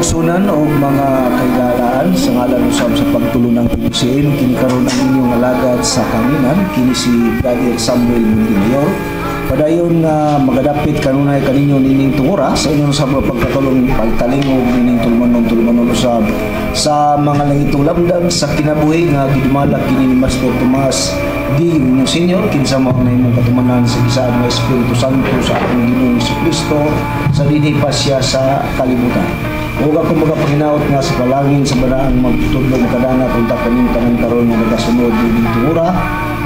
kaigsunan o mga kaigalaan sa ngalan usab sa pagtulo ng PBCM kinikaroon ang inyong alagad sa kanginan kini si Brother Samuel Mundimayor. Padayon nga magadapit kanunay kaninyo nining tungura sa inyong sa pagkatulong pagtalingog nining tulmanon usab sa mga langitong lamdag sa kinabuhi nga gidumalak kini ni Master Tomas D. Inyong Senior kinsa mao na imong katumanan sa gisaan nga Espiritu Santo sa atong Ginoong Jesucristo sa dinhi pa siya sa kalibutan. Huwag ako magapanginaot nga sa palangin sa banaang magtudlong kadangat unta kaning tanang karon nga nagasunod nining tungura.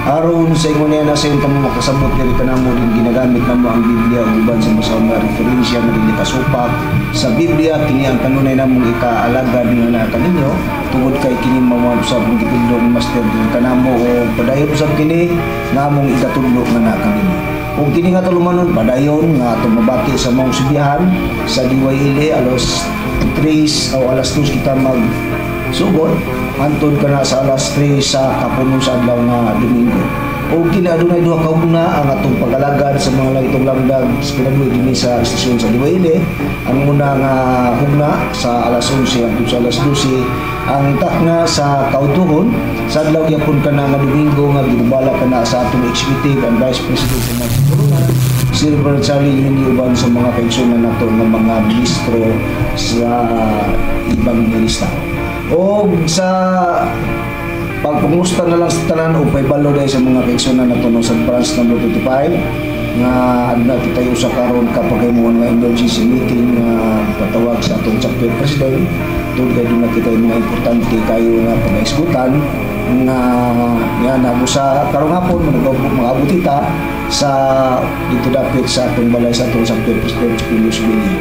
Aron sa ingon niya na sa iyong makasabot diri kanamo din ginagamit namo ang Biblia ug uban sa masawang nga referensya nga dili kasupak sa Biblia kini ang kanunay namong ikaalagad nga naa kaninyo tungod kay kini mao usab ang gitudlo ni Master din kanamo o padayon usab kini namong ikatudlo nga naa kaninyo. Ug kini nga tulumanon padayon nga atong mabati sa mga subihan sa DYLA alas 3 o alas 2 kita mag sugod antod ka na sa alas 3 sa kapuno sa adlaw nga Domingo. O kinaadunay duha ka hugna ang atong pag-alagad sa mga langitong lamdag sa kinabuhi dinhi sa istasyon sa Diwayle. Ang una nga hugna sa alas 11 hangtod sa alas 12 ang takna sa kautuhon sa adlaw gyapon ka na nga Domingo nga gibala ka na sa atong executive and vice president ng Corona Silver Charlie Lini uban sa mga kaigsunan nato nga mga ministro sa ibang minister. O sa pagpumusta na lang sa tanan o paibalo dahil sa mga kaigsunan na tunong sa branch number 25 nga adna kita usa karon kapag mo nga emergency meeting nga patawag sa atong chapter president tungod na kita yung mga importante kayo nga pag-isgutan nga yan ako sa karong hapon mag-abot kita sa dito dapit sa atong balay sa atong chapter president sa Pilos Bilia.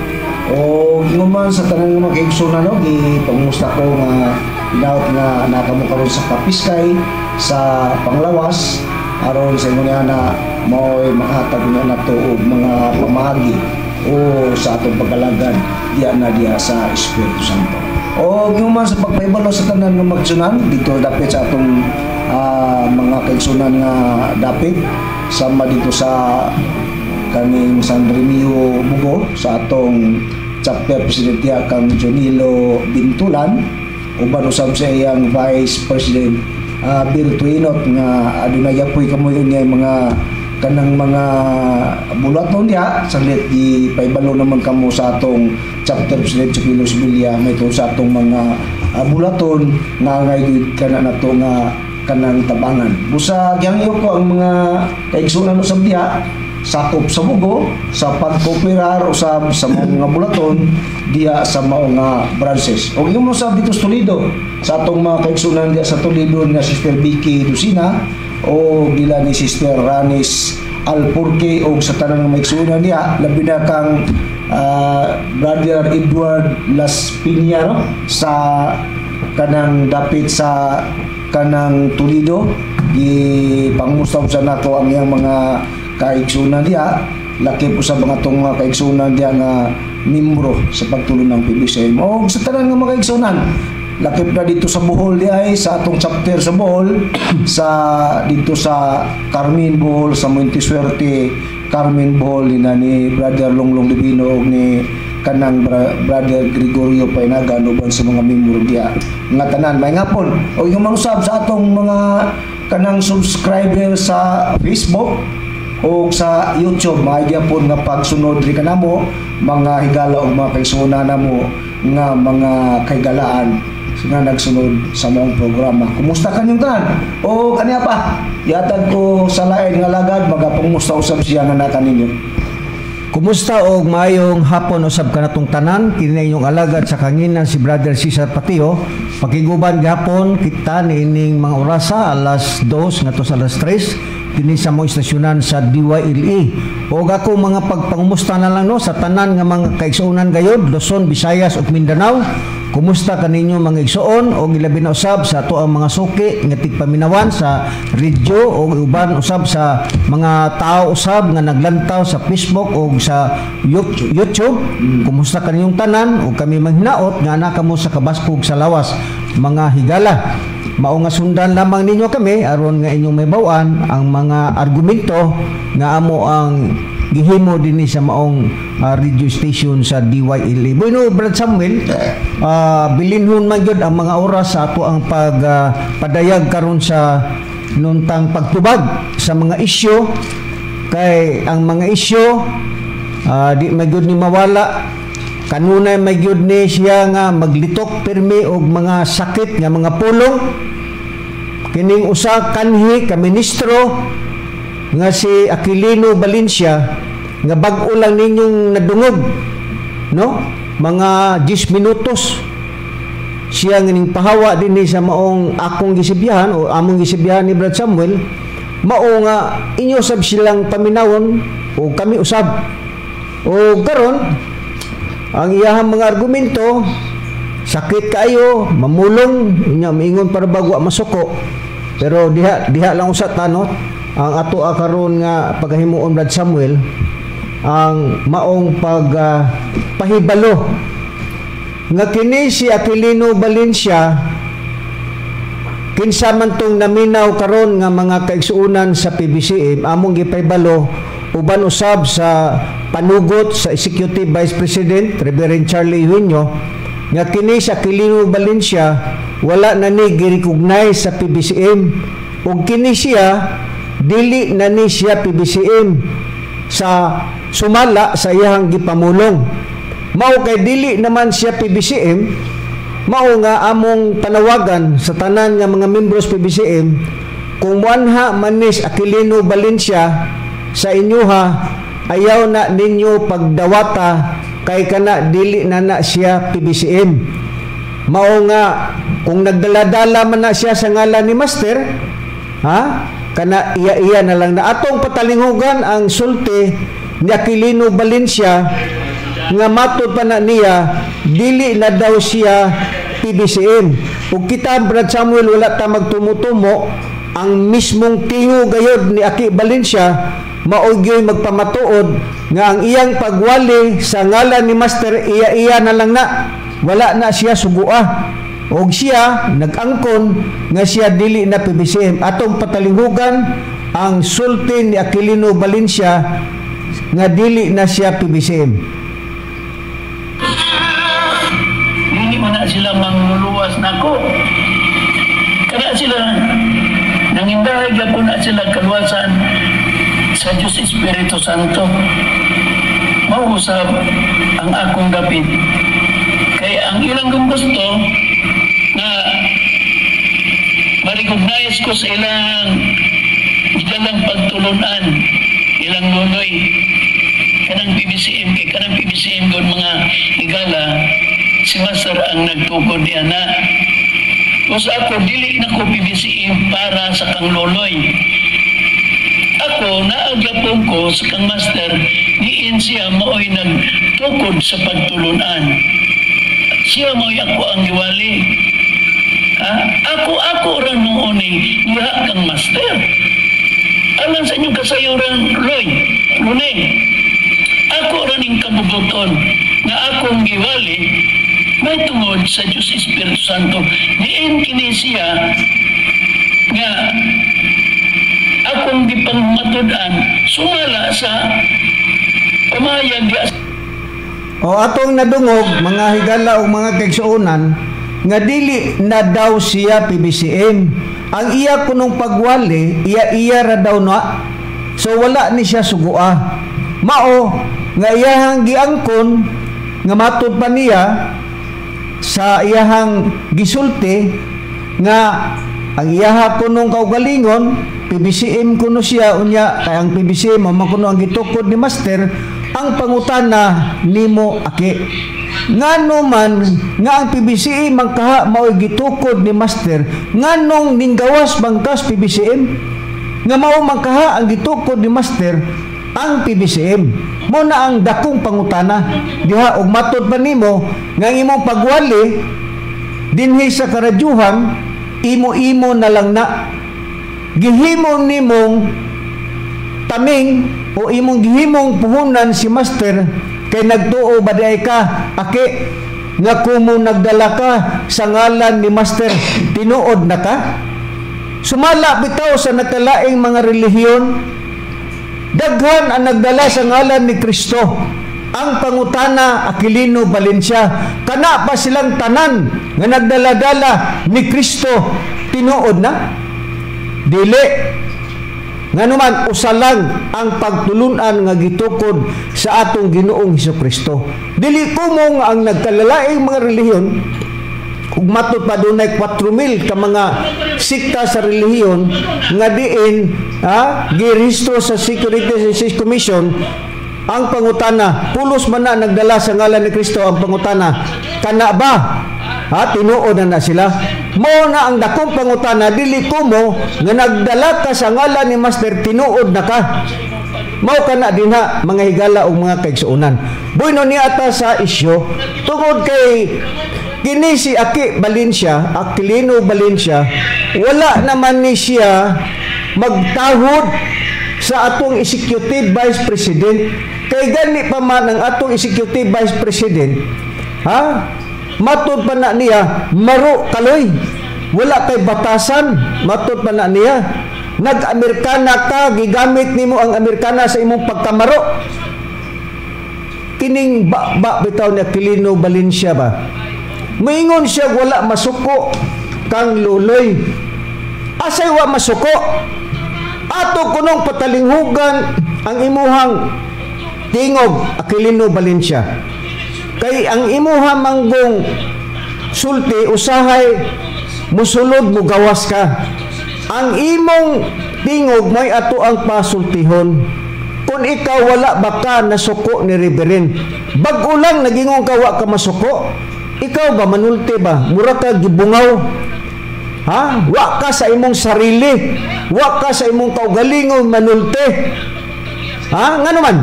O ginuman sa tanang mga kaigsunan no gipangusta ko nga inaot nga nakamo karon sa Kapiskay sa Panglawas aron sa ingon na mao'y makahatag na nato og mga pamagi o sa atong pagkalagad diya sa Espiritu Santo. O ginuman sa pagpaibalo sa tanan nga magsunan dito dapit sa atong mga kaigsunan nga dapit sama dito sa kaning San Remio Bugo sa atong chapter presidente kang Jonilo Bintulan uban usab sa iyang vice president Birtuinot nga adunay apoy kamoy niya mga kanang mga bulaton diha saglit di paibalo naman kamo sa atong chapter president sa Pilos Bilia may to sa atong mga bulaton nga ngay kana nato nga kanang tabangan busa gyangyo ko ang mga kaigsunan usab diha sakop sa Bugo sa pagkooperar usab sa mga bulaton diya sa mao nga branches. O yung usab dito sa Toledo sa atong mga kaigsunan diya sa Toledo nga Sister Vicky Lucina o gila ni Sister Ranis Alpurque o sa tanang maigsunan diya labi na kang Brother Edward Las Piña no? Sa kanang dapit sa kanang Toledo di pangmustab sa nato ang iyang mga kaigsunan diya laki po sa mga itong kaigsunan diya nga membro sa pagtuloy ng PBCM o sa tanan nga mga kaigsunan laki na dito sa Bohol diya sa atong chapter sa Bohol sa dito sa Carmen Bohol sa Montisuerte Carmen Bohol ni Brother Longlong Divino ni kanang Brother Gregorio Painagan uban sa mga membro diya nga tanan may ngapon o yung manusab sa atong mga kanang subscriber sa Facebook o sa YouTube maayya po nga pagsunod ri kanamo mga higala o mga kaigsunan namo nga mga kaigalaan nga nagsunod sa mong programa. Kumusta kanyang tanan? O kaniya pa yatag ko sa lain nga lagad magapumusta usab siya nga nata ninyo. Kumusta og maayong hapon usab kanatong tanan kini inyong alagad sa kanginan si Brother Cesar Patio. Pakiguban gihapon kita niining mga orasa alas 2 ngadto sa alas 3 kini sa mga istasyonan sa DYLA. O ako mga pagpangumusta na lang no sa tanan nga mga kaigsuonan gayod Luzon, Visayas ug Mindanao. Kumusta kaninyo mga igsuon o ilabi na usab sa ato ang mga suki nga tigpaminawan sa radyo o uban usab sa mga tao usab nga naglantaw sa Facebook o sa YouTube. Kumusta kaninyong tanan o kami manghinaot nga ana kamo sa kabaskog sa lawas mga higala. Mao nga sundan lamang ninyo kami aron nga inyong may bawan ang mga argumento nga amo ang gihimo dinhi sa maong radio station sa DYLA. Bueno, Brad Samuel, bilinhon man gyud ang mga oras sa ato ang padayag karon sa nuntang pagtubag sa mga isyu, kay ang mga isyu di magyud ni mawala. Kanunay magyud ni siya nga maglitok pirmi og mga sakit nga mga pulong. Kining usa kanhi ka ministro nga si Aquilino Valencia nga bag-o lang ninyong nadungog, no? Mga 10 minutos siya nganing pahawa dinhi sa maong akong gisibyahan o among gisibyahan ni Brad Samuel, mao nga inyo sab silang paminawon o kami usab. O karon ang iyahang mga argumento sakit kayo, mamulong inya miingon para bagwa masuko. Pero diha lang usa tanot ang ato karon nga paghimuon Brad Samuel ang maong pahibalo nga kini si Aquilino Valencia kinsa man tong naminaw karon nga mga kaigsuonan sa PBCM among gipahibalo uban usab sa panugot sa Executive Vice President Reverend Charlie Junio nga kini sa Aquilino Valencia wala na ni gi-recognize sa PBCM ug kini siya dili na ni siya PBCM sa sumala sa iyang gipamulong. Mao kay dili naman siya PBCM, mao nga among panawagan sa tanan nga mga membros PBCM kung muanha manis Aquilino Valencia sa inyoha ayaw na ninyo pagdawata kay kana dili na siya PBCM. Mao nga kung nagdala-dala man na siya sa ngalan ni Master, kana iya na lang na atong patalingugan ang sulti ni Aquilino Valencia nga matud pa na niya dili na daw siya PBCM. Ug kita Brad Samuel wala ta magtumutumo ang mismong tingo gayod ni Aki Valencia maugyoy magpamatuod nga ang iyang pagwali sa ngalan ni Master iya na lang na wala na siya sugua og siya nag-angkon nga siya dili na PBCM. Atong patalinghugan ang sulti ni Aquilino Valencia nga dili na siya PBCM. Hindi mo na sila mangluluwas na ko. Kaya sila nangindahay po na sila kaluwasan sa Diyos Espiritu Santo. Mausap ang akong dapit. Kaya ang ilang gusto na ma-recognize ko sa ilang pagtulunan, ilang nunoy, kanang PBCM, kay kanang PBCM doon mga igala, si Master ang nagtukod niya na. Tapos ako, dili na ko PBCM para sa kang loloy. Ako, naagyapon ko sa kang Master, diin siya mao'y nagtukod sa pagtulunan. Siya mo'y ako ang giwali. Ako rin noon niya kang Master. Alam sa inyong kasayuran, Lune, ako rin yung kabubuton na akong giwali may tungod sa Diyos Espiritu Santo. Diin kini siya nga akong gipangmatudan sumala sa pamayag. O atong nadungog mga higala o mga kaigsuonan nga dili na daw siya PBCM. Ang iya kunong pagwali, iya ra daw na. So wala ni siya sugua. Mao nga iyahang giangkon nga matud pa niya sa iyahang gisulti nga ang iyaha kunong kaugalingon PBCM kuno siya unya kay ang PBCM mao kuno ang gitukod ni Master. Ang pangutana nimo Aki, ngano man nga ang PBCM magkaha mao gitukod ni Master, nganong ninggawas bangkas PBCM nga mao magkaha ang gitukod ni Master ang PBCM. Mo na ang dakong pangutana diha ug matud pa nimo nga imong pagwali dinhi sa karadyuhan imo-imo na lang na gihimo nimong taming o imong gihimong puhunan si Master kay nagtuo ba di ka Aki nga kumo nagdala ka sa ngalan ni Master tinuod na ka? Sumala bitaw sa nakalaing mga relihiyon Daghan ang nagdala sa ngalan ni Kristo. Ang pangutana, Aquilino, Valencia, kana pa silang tanan nga nagdala-dala ni Kristo tinuod na? Dili. Nga naman, usalang ang pagtulunan nga gitukod sa atong Ginoong Hesukristo. Dili kumong ang nagkalalaing mga relihiyon, ug matud pa dunay 4,000 ka mga sikta sa relihiyon nga diin girehistro sa Security Services Commission. Ang pangutana, pulos man na nagdala sa ngalan ni Kristo, ang pangutana, kana ba? Tinuod na sila. Mo na ang dakong pangutana, dili ko mo nga nagdala ka sa ngalan ni Master, tinuod na ka. Mao kana dinha mga higala o mga kaigsuonan. Bueno ni ata sa isyo tungod kay kini si Aquilino Valencia, wala naman ni siya magtahod sa atong Executive Vice President. Kay gani pa man ang atong Executive Vice President, matud pa na niya, maro kaloy. Wala kay batasan, matud pa na niya. Nag-Amerikana ka, gigamit nimo ang Amerikana sa imong pagkamaro. Kining bitaw ni Aquilino Valencia ba? Maingon siya wala masuko kang luloy. Asay wa masuko? Ato kunong patalinghugan ang imuhang tingog, Aquilino Valencia. Kay ang imuha manggong sulti, usahay musulod mo gawas ka. Ang imong tingog may ato ang pasultihon. Kung ikaw wala baka nasuko ni Reverend, bag-o lang nagingon ka wa ka masuko. Ikaw ba manulti ba? Mura ka gibungaw. Wa ka sa imong sarili. Wa ka sa imong kaugalingon manulti. Nga naman,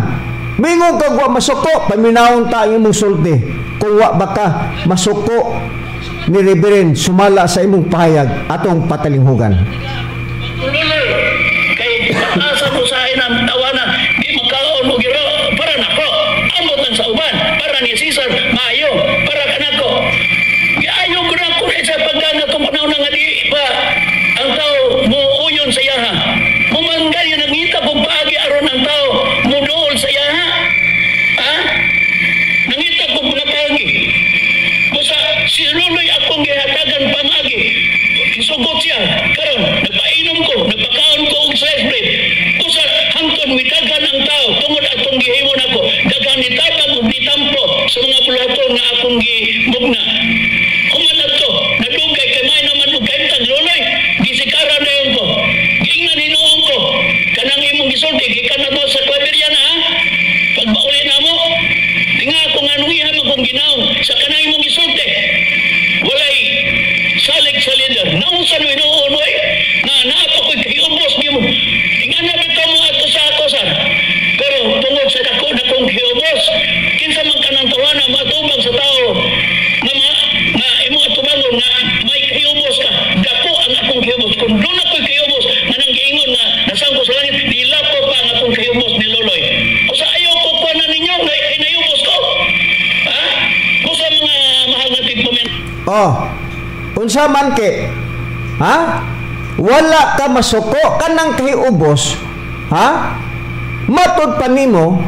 mingon ka wa masuko, paminawon ta ang imong sulti. Kung wa baka masuko ni Reverend, sumala sa imong pahayag atong patalinghugan. Kay asa mo sa inang tawanan, di magkaon mo giro para nako. Amot ang sa uban, para ni Cesar maayo, para kanako. Giayo ko na ko sa pagdana tong panahon nga di pa ang tao mo uyon sa yaha. Mumanggal yun ang ngita kung paagi aron ang tao mo dool sa yaha. Nangita kung paagi. Busa si Luloy akong gihatagan pamagi. Isugot siya. Karon nagpainom ko, nagpakaon ko og slice bread. Busa hangtod mitagan ang tao tungod atong gihimo nako. Daghan ni tabang ug nitampo sa mga bulaton nga akong gimugna. Human adto, nadugay kay may naman og kaimtang Luloy. Gisikaran na yun ko. Giingnan hinuon ko. Kanang imong gisulti gikan na to sa Claveria na Pag mauli na mo, tinga ko nga nung iham akong ginaon sa kanang imong gisulti. Walay salig sa leader. Nausan mo hinuon mo na naapa ko'y kahiubos niyo mo. Tinga na bitaw mo ato sa akosan. Pero tungod sa dako na kong kahiubos, kinsa man kanang tawanan matubang sa tao na imo atubangon na may kahiubos ka. Dako ang akong kahiubos. Kung doon ako'y kahiubos, manang giingon na nasang ko sa langit, dilapo pa ang akong kahiubos ni Loloy. O sa ayaw ko kuha na ninyo, inayubos ko. Kung sa mga mahal na tigpamen. Unsa man ke? Wala ka masuko kanang kahiubos. Matud pa nimo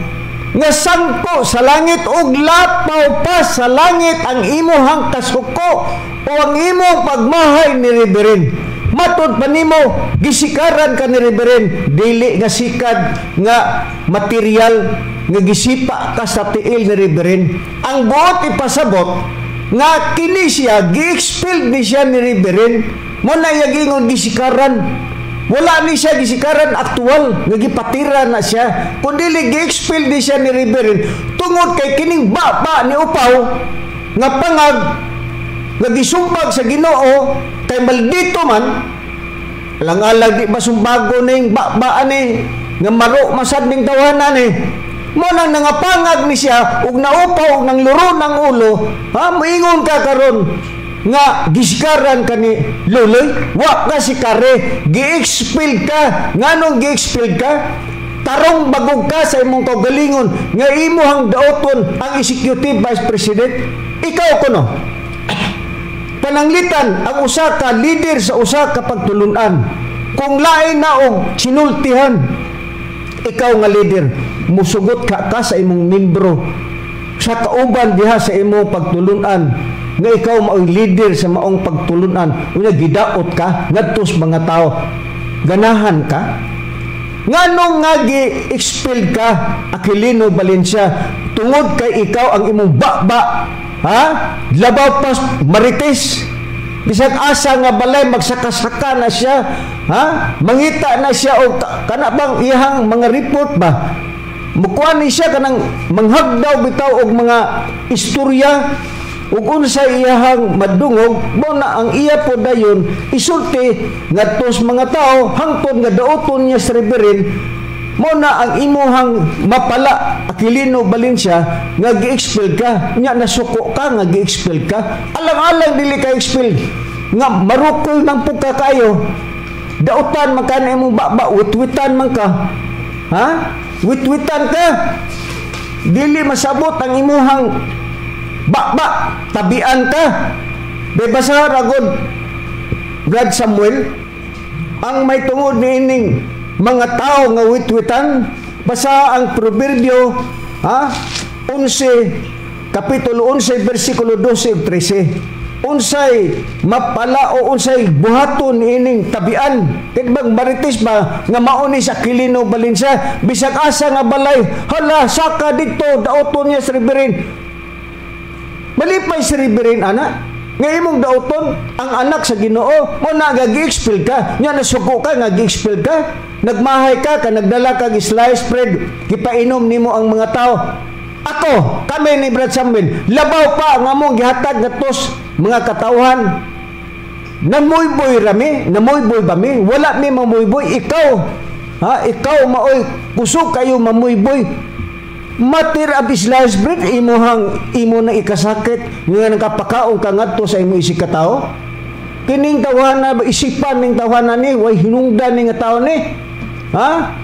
nga sangko sa langit ug lapaw pa sa langit ang imuhang kasuko o ang imong pagmahay ni Reverend. Matud pa nimo gisikaran ka ni Reverend, dili nga sikad nga material nga gisipa ka sa tiil ni Reverend. Ang buot ipasabot nga kini siya gi-expel ni siya ni Reverend, mo na yagingon gisikaran. Wala ni siya gisikaran aktual nga gipatira na siya, kundi gi-expel ni siya ni Reverend tungod kay kining baba ni upaw nga pangag nga gisumbag sa Ginoo kay maldito man lang-alag di masumbago ning baba ni nga maro masad ning tawanan ni. Mo nang nangapangag ni siya ug naupaw ug nang luro ng ulo, moingon ka karon nga gisikaran ka ni Luloy. Wa ka sikare, gi-expel ka. Nganong gi-expel ka? Tarong bagog ka sa imong kaugalingon nga imuhang daoton ang Executive Vice President. Ikaw kuno pananglitan ang usa ka leader sa usa ka pagtulunan kung lain na og sinultihan. ikaw nga leader, musugot ka sa imong membro sa kauban diha sa imong pagtulunan nga ikaw mao'y leader sa maong pagtulunan, unya gidaot ka ngadto sa mga tao, ganahan ka nganong nga gi-expel ka Aquilino Valencia tungod kay ikaw ang imong baba, ha, labaw pas marites, bisag asa nga balay magsakasaka na siya, ha, mangita na siya o kana bang iyang mga report ba mukuha ni siya kanang manghagdaw bitaw og mga istorya ug unsa iyang madungog mo na ang iya po dayon isulti ngadto sa mga tao hangtod nga daoton niya sa Reverend mo na ang imuhang mapala Aquilino Valencia nga gi-expel ka nya nasuko ka nga gi-expel ka alang-alang dili ka expel nga marukol ng puka kayo daotan man ka na imong baba witwitan man ka, ha, witwitan ka dili masabot ang imuhang baba tabian ka. Bebasa ragod Brad Samuel ang may tungod niining mga tao nga witwitan, basa ang proverbio, ha, 11 kapitulo 11 bersikulo 12 ug 13. Unsay mapala o unsay buhaton niining tabian bang marites ba nga mauni sa Aquilino Valencia bisag asa nga balay hala saka dito daoton niya sa Reverend malipay si Reverend ana nga imong daoton ang anak sa Ginoo mo na gi-expel ka nya nasuko ka nga gi-expel ka nagmahay ka nagdala kag slice bread gipainom nimo ang mga tao. Ako kami ni Brad Samuel labaw pa nga mong gihatag natos mga katawhan namuyboy ba mi wala mi mamuyboy ikaw, ha, ikaw maoy kusog kayo mamuyboy matir ab slice bread imo na ikasakit nga nagapakaon ka ngadto sa imo isig katao kining tawhana isipan ning tawhana ni way hinungdan ning tawo ni, ha.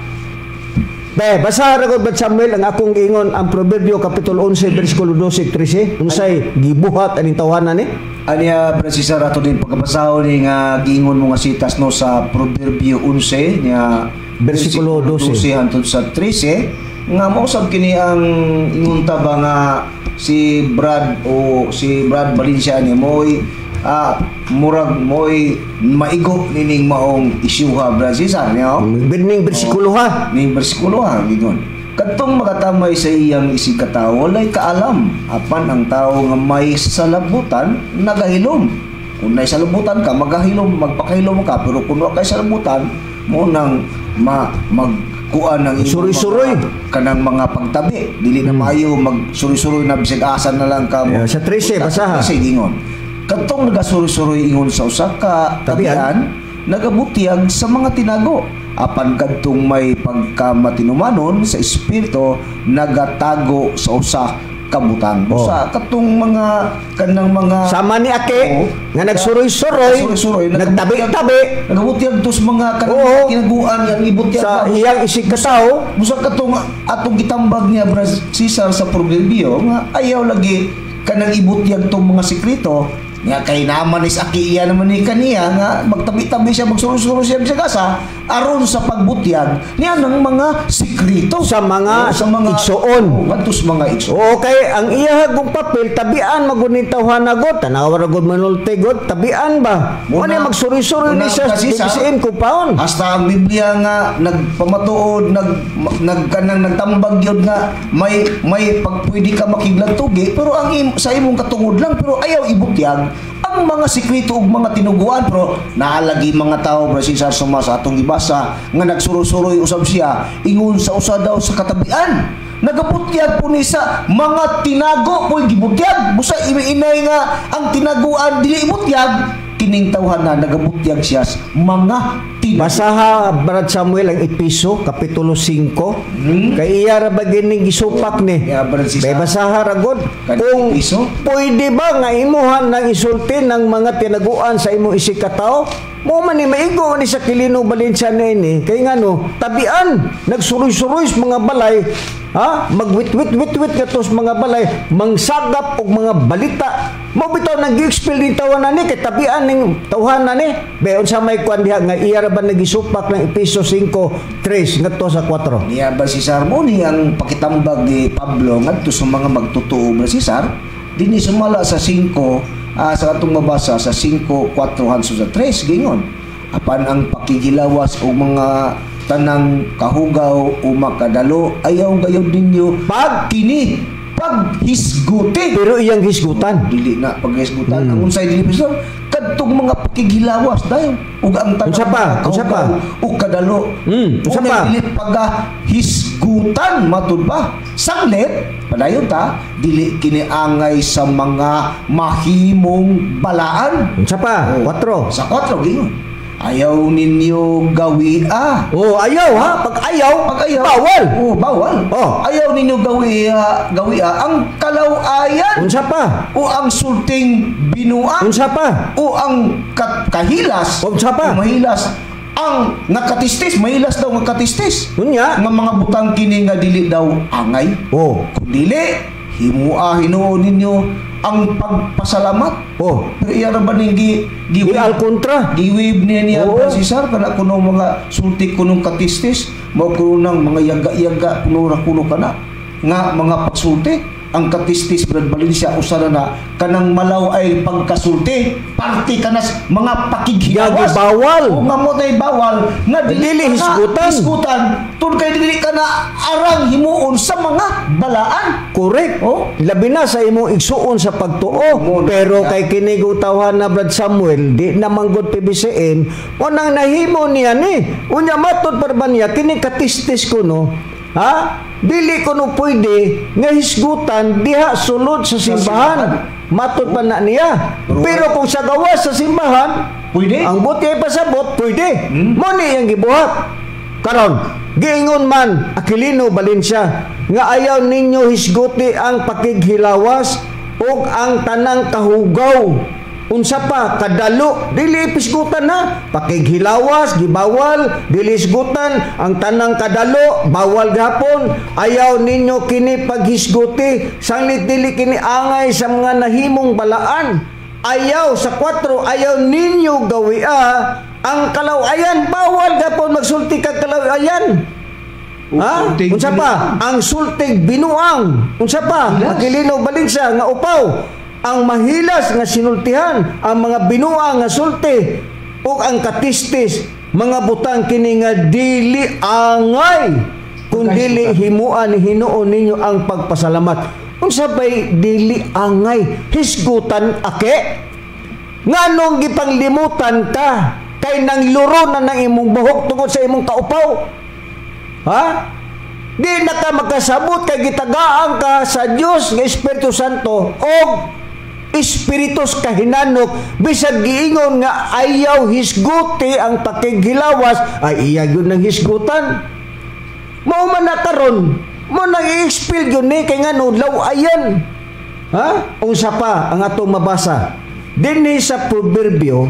Basa ragod Brad Samuel ang akong giingon ang Proverbio kapitulo 11 bersikulo 12 13 unsay gibuhat aning tawhana ni aniya Brad Cesar ato din pagkabasahon ni nga giingon mo nga sitas no sa Proverbio 11 niya bersikulo 12 hangtod sa 13 nga mausab kini ang ingunta ba nga si Brad Valencia ni moy murag moy maigo nining maong isyuha Brad Cesar niyo ning bersikulo ha ning bersikulo ha gigon kadtong magatamay sa iyang isig katawo walay kaalam apan ang tawo nga may salabutan nagahilom kung nay salabutan ka magahilom magpakahilom ka pero kung wa kay salabutan mo nang magkuan ng suroy-suroy kanang mga pagtabi dili na maayo magsuroy-suroy na bisag asan na lang ka sa 13 basaha gingon kadtong nagasuroy-suroy ingon sa usa ka tabian nagabutiyag sa mga tinago apan kadtong may pagkamatinumanon sa espiritu nagatago sa usa ka butang sa katong mga kanang mga sama ni Ake nga nagsuroy-suroy nagtabi-tabi nagabutiyag to sa mga kanang kinaguan yang ibutiyag sa iyang isig katao busa katong atong gitambag niya Brad Cesar sa Proverbio nga ayaw lagi kanang ibutiyag tong mga sekreto nga kay naman is akiya naman ni kaniya nga magtabi-tabi siya magsuroy-suroy siya sa gasa aron sa pagbutyag niya ng mga sekreto sa mga igsoon ngadto sa mga igsoon okay ang iya kung papel tabian magunit tawhana god tanawa ra god manulte god tabian ba mo ni magsuroy-suroy ni siya bisiin ko paon hasta ang Biblia nga nagpamatuod nagkanang nagtambag yun nga may pagpwede ka makiglantugi pero ang sa imong katungod lang pero ayaw ibutyag ang mga sekreto ug mga tinuguan pero naalagi mga tao Brad Cesar suma sa atong gibasa nga nagsuroy-suroy usab siya ingon sa usa daw sa katabian nagabutyag po ni sa mga tinago po gibutyag busa inay nga ang tinaguan dili ibutyag kining tawhana nagabutyag siya mga tinago basaha Brad Samuel ang Episo kapitulo 5 kay iya ra bagining gisupak ni kay basaha ra god kung pwede ba nga imuhan nang isulti ng mga tinaguan sa imong isig katao mo man ni maigo ni sa Aquilino Valencia ni kay ngano tabian nagsuroy-suroy sa mga balay, ha, magwit-wit katos mga balay mangsagap og mga balita Mo bitaw nag-expel din tawanan ni kay tabian ning tawhanan ni. Bayon sa may kwan diha nga iya ra ba nagisupak ng piso 5-3 ngadto sa 4. Niya ba si Sar mo ni ang pakitambag ni Pablo ngadto sa mga magtutuo ba si Sar dinhi sumala sa 5 sa atong mabasa sa 5:4 hangtod sa 3 gingon apan ang pakigilawas o mga tanang kahugaw o makadalo ayaw gayud ninyo paghisguti. Pero iyang hisgutan. Dili na paghisgutan. Ang unsay dili pastor kadtong mga pakigilawas dayon ug ang Unsa pa? o kadalo. Unsa pa? Dili pagahisgutan matud ba? Saglit padayon ta dili kini angay sa mga mahimong balaan. Unsa pa? 4. Sa 4 gingon. Ayaw ninyo gawia. Oh, ayaw ha. Pag ayaw, bawal. Oh, bawal. Oh. Ayaw ninyo gawia ang kalawayan. Unsa pa? O ang sulting binuang. Unsa pa? O ang kahilas. Unsa pa? O mahilas. Ang nakatistis, mahilas daw nga katistis. Unya. Nga mga butang kini nga dili daw angay. Oh. Kung dili, hinuon ninyo ang pagpasalamat. Oh. Pero iya ra ba ning al kontra. giwib niya Oo. si Sar kana kuno mga sulti kunong katistis, mao kuno nang mga yaga-yaga kuno ra kuno kana nga mga pagsulti. Ang katistis Brad Valencia usa na kanang malaw ay pagkasulti party kanas mga pakighilawas bawal. o nga mo tay bawal nga Dili hisgutan tun kay dili kana arang himuon sa mga balaan. Correct. Oh. Labi na sa imong igsuon sa pagtuo. Pero kay kini gutawhan na Brad Samuel, di na manggod PBCN, o nang nahimo niya ni. Unya matod pa ba niya kini katistis ko no. Ha? Dili ko no pwede nga hisgutan diha sulod sa simbahan. Matod pa na niya. Pero kung sa gawas sa simbahan, pwede. Ang buti ay pasabot, pwede. Mo ni ang gibuhat. Karon, giingon man Aquilino Valencia nga ayaw ninyo hisguti ang pakighilawas ug ang tanang kahugaw. Unsa pa kadalo dili pisgutan na pakighilawas gibawal dili hisgutan ang tanang kadalo bawal gapon ayaw ninyo kini paghisguti sanglit dili kini angay sa mga nahimong balaan ayaw sa 4 ayaw ninyo gawia ang kalawayan bawal gapon magsulti kag kalawayan. Ha? Unsa pa ang sultig binuang unsa pa Aquilino Valencia nga upaw ang mahilas nga sinultihan ang mga binuang nga sulti ug ang katistis mga butang kini nga dili angay kun dili himuan hinuon ninyo ang pagpasalamat. Unsa bay dili angay hisgutan ake nganong gipanglimutan ka kay nang luro na ng imong buhok tungod sa imong kaupaw. Ha? Di na ka magkasabot kay gitagaan ka sa Dios nga Espiritu Santo og espiritus kahinanok bisag giingon nga ayaw hisguti ang pakighilawas ay iya gyud nang hisgutan. Mao man na karon mo nang i-expel gyud ni kay ngano lawayan. Ha? Unsa pa ang atong mabasa dinhi sa proverbio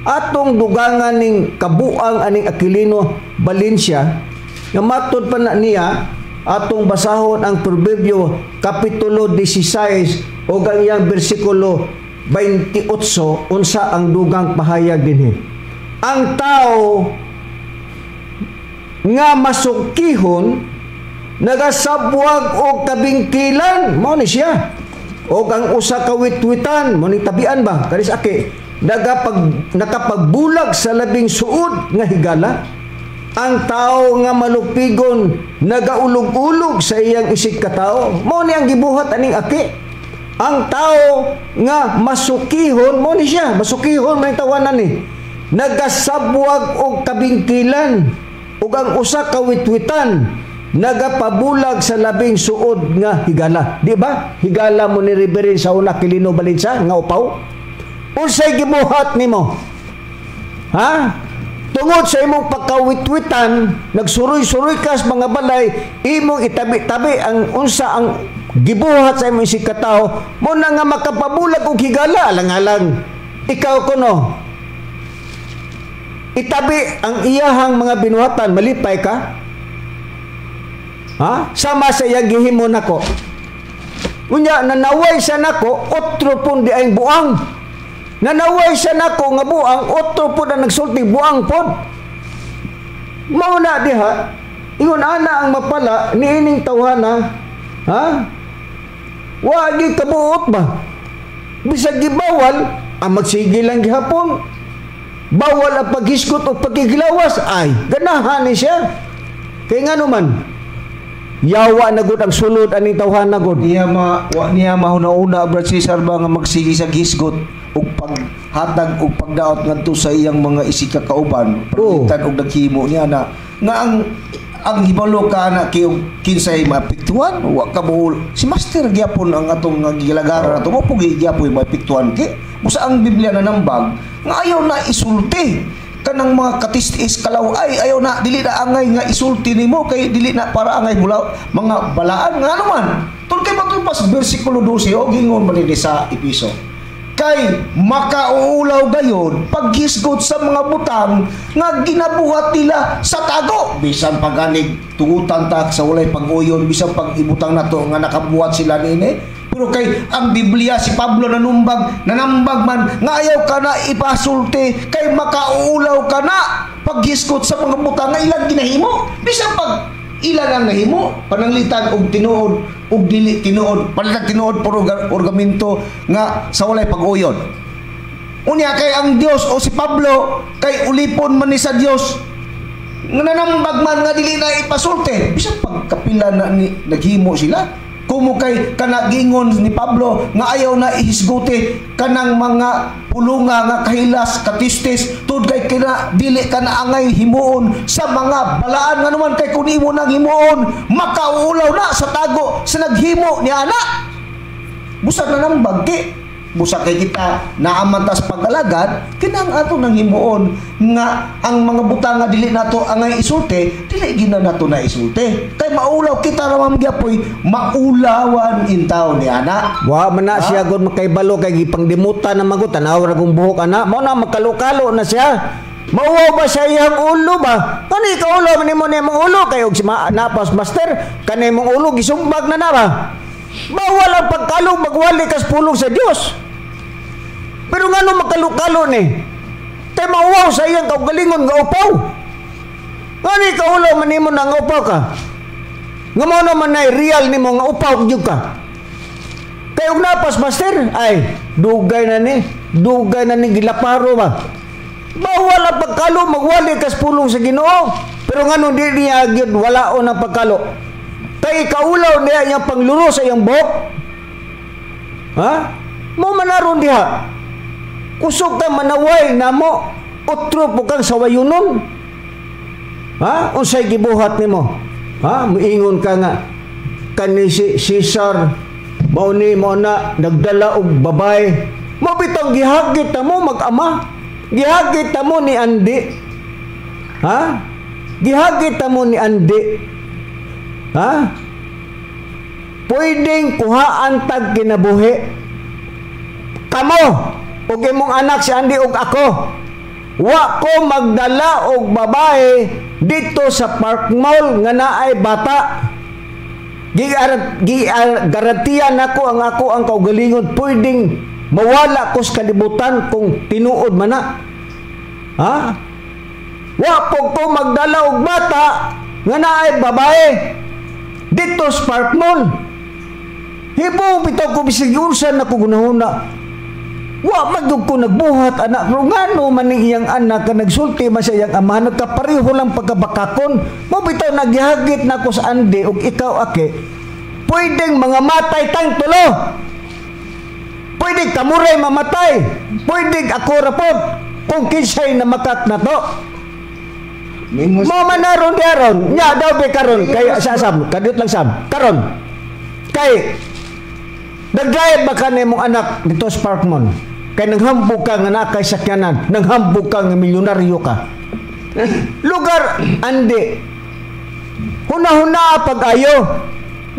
atong dugangan ning kabuang aning Aquilino Valencia nga matod pa na niya atong basahon ang proverbio kapitulo 16 o ang iyang bersikulo 28 unsa ang dugang pahayag dinhi. Ang tao nga masukihon nagasabwag og kabingkilan mao ni siya. O ang usa ka witwitan mo ni tabian ba kanis ake nakapagbulag sa labing suod nga higala. Ang tao nga malupigon nagaulog-ulog sa iyang isig katao mao ni ang gibuhat aning aki. Ang tao nga masukihon mo ni siya masukihon may tawanan ni nagasabwag og kabingkilan ug ang usa ka witwitan nagapabulag sa labing suod nga higala. Di ba? Higala mo ni Reverend sa una Aquilino Valencia nga upaw. Unsay gibuhat nimo? Ha? Tungod sa imong pagkawitwitan, nagsuroy-suroy ka sa mga balay, imong itabi-tabi ang unsa ang gibuhat sa imong isig katao, mo na nga makapabulag og higala alang-alang. Ikaw kuno, itabi ang iyahang mga binuhatan, malipay ka? Ha? Sama sa iyang gihimo nako. Unya nanaway sa nako otro pun di ay buang. Nanaway sa nako nga buang otro pun ang nagsulti buang pod. Mao na diha ingon ana ang mapala niining tawhana, ha? Wa gi kabuot ba? Bisag gibawal ang magsige lang gihapon. Bawal ang paghisgot o pagkigilawas ay ganahan ni siya. Kay ngano man yawa na gud ang sulod aning tawhana gud. Niya mahuna-una Brad Cesar ba nga magsigi sa gisgot ug paghatag ug pagdaot ngadto sa iyang mga isika kauban palitan og naghimo niya na nga ang hibalo ka na kinsay maapektuhan wa ka buhol si master gyapon ang atong gilagaran ato mo pugi gyapon maapektuhan ki busa ang Biblia na nambag nga ayaw na isulti kanang mga katistis kalaw ay ayaw na dili na angay nga isulti nimo kay dili na para angay bulaw mga balaan nga naman tun kay matulpas bersikulo 12 o gingon man ni sa Episo kay makauulaw gayon paghisgot sa mga butang nga ginabuhat nila sa tago bisan paganig tugutan ta sa walay pag-uyon bisan pag ibutang nato nga nakabuhat sila niini pero kay ang Biblia si Pablo nanambag man nga ayaw ka na ipasulti kay makauulaw ka na paghisgot sa mga butang nga ilang ginahimo bisan pag ilan ang nahimo pananglitan og tinuod og dili tinuod palitan tinuod puro orgamento nga sa walay pag-uyon unya kay ang Dios o si Pablo kay ulipon man ni sa Dios nga nanambag man nga dili na ipasulti bisan pagkapila na naghimo sila kumo kay kanagingon ni Pablo nga ayaw na ihisguti kanang mga pulunga nga kahilas katistis tud kay kina dili kana angay himuon sa mga balaan nga naman kay kun imo nang himuon makauulaw na sa tago sa naghimo ni ana busa na nang bagki busa kay kita naamantas pag-alagad kinang ato nang himuon nga ang mga butang nga dili nato angay isulti dili gina nato na isulti kay maulaw kita ramam gyapoy maulawan intaw ni ana wa man na siya gud makaibalo kay gipangdimutan na magutan awra kung buhok ana mao na makalukalo na siya mauwaw ba siya iyang ulo ba kani ka ulo man nimo ni mong ulo kay og si napas master kani mong ulo gisumbag na ba bawal ang pagkalong magwali kas pulong sa Dios pero nga no makalukalo ni tay mauwaw sa iyang kaugalingon nga upaw kani ka ulo man nimo nang upaw ka nga mo naman ay real nimo nga upaw gyud ka kay og napas master ay dugay na ni gilaparo ba bawal ang pagkalo magwali kas pulong sa Ginoo pero ngano di niya gyud walaon ang pagkalo kay kaulaw niya yang pangluro sa iyang buhok ha mo manaron diha kusog ka manaway namo otro po kang sawayunon ha unsay gibuhat nimo ha moingon ka nga kani si Cesar mao ni mo na nagdala og babay mo bitong gihagit ta mo mag-ama gihagit ta mo ni Andi ha gihagit ta mo ni Andi ha pwedeng kuhaan tag kinabuhi kamo ug imong anak si Andi ug ako wa ko magdala og babae dito sa Park Mall nga naay bata garantiya nako ang kaugalingon pwedeng mawala ko sa kalibutan kung tinuod man na ha wa po ko magdala og bata nga naay babae dito sa Park Mall hibong bitaw ko bisig unsa na ko gunahuna wa magdug ko nagbuhat anak pero ngano man iyang anak ka nagsulti man sa iyang ama nagkapareho lang pagkabakakon mo bitaw naghihagit na ko sa Andi ug ikaw ake pwedeng mga matay tang tulo pwedeng kamuray mamatay pwedeng ako rapod kung kinsay na makak na to mo manaron diaron nya daw be karon kay sa Sam kadut lang Sam karon kay naglayad ba ka mong anak dito sa Park Mall kay nanghambog ka nga nakay sakyanan nanghambog ka nga milyonaryo ka lugar Andi huna-huna pag-ayo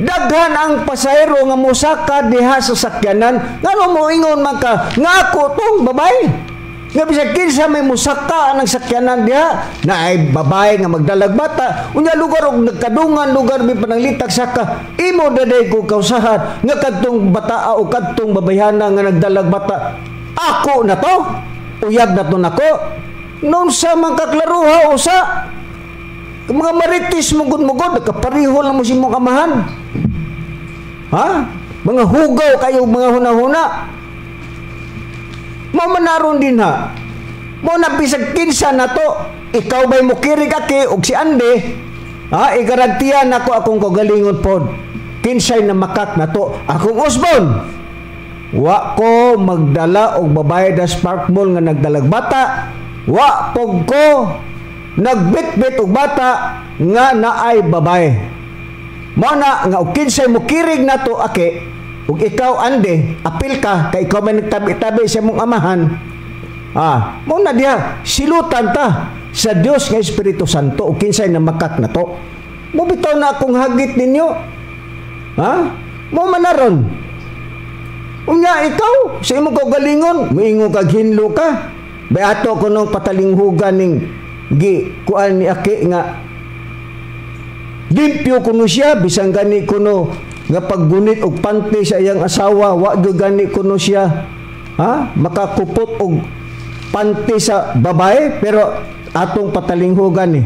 daghan ang pasahero nga mosaka diha sa sakyanan ngano mo ingon man ka nga ako tong babae Nga bisag kinsa may musaka ang sakyanan diha na ay babae nga magdalag bata, unya lugar og nagkadungan lugar may pananglitak saka imo daday ko kausahan nga kadtong bataa o kadtong babayhana nga nagdalag bata ako na to, uyag na to nako. Noon sa mga kaklaruha usa mga maritis mugod-mugod nagkapariho lang mo si mong amahan. Ha? Mga hugaw kayo mga huna-huna. Mo manaron din ha. Mo napisag kinsa na to. Ikaw ba'y mukirig aki og si Ande? Ha? Igarantiyan ako akong kagalingon pod. Kinsay na makak na to. Akong usbon. Wa ko magdala og babae da Spark Mall nga nagdalag bata. Wa pog ko nagbitbit og bata nga naay babae. Mo na nga og kinsay mukirig na to aki. Ug ikaw Ande, apil ka kay ikaw may nagtabi-tabi sa mong amahan. Mo na diha silutan ta sa Dios nga Espiritu Santo ug kinsay na makak na to. Mo bitaw na akong hagit ninyo. Mo manaron. Unya ikaw sa imong kaugalingon, moingon kag hinlo ka. Beato ko nung patalinghugan ning kuan ni aki nga limpyo kuno siya bisan gani kuno nga paggunit og panty sa iyang asawa wa gyud gani kuno siya makakupot og panty sa babae pero atong patalinghugan ni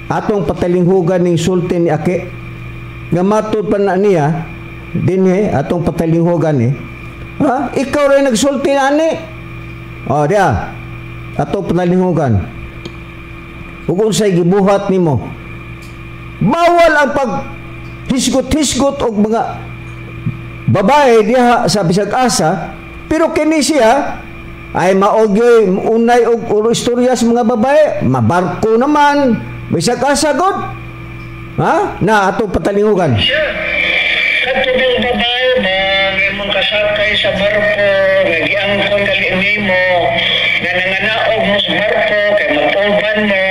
atong patalinghugan ning sulti ni aki nga matud pa na niya dinhi atong patalinghugan ni ikaw rin nagsulti na ni dia atong patalinghugan ug unsay gibuhat nimo bawal ang pag hisgot-hisgot og mga babae diha sa bisag asa pero kini siya ay maogyoy unay og istorya sa mga babae mabarko naman bisag asa god na atong patalinghugan kadto yung babae mo imong kasakay sa barko nga giangkon kali mo nga nanganaog mo sa barko kay matulban mo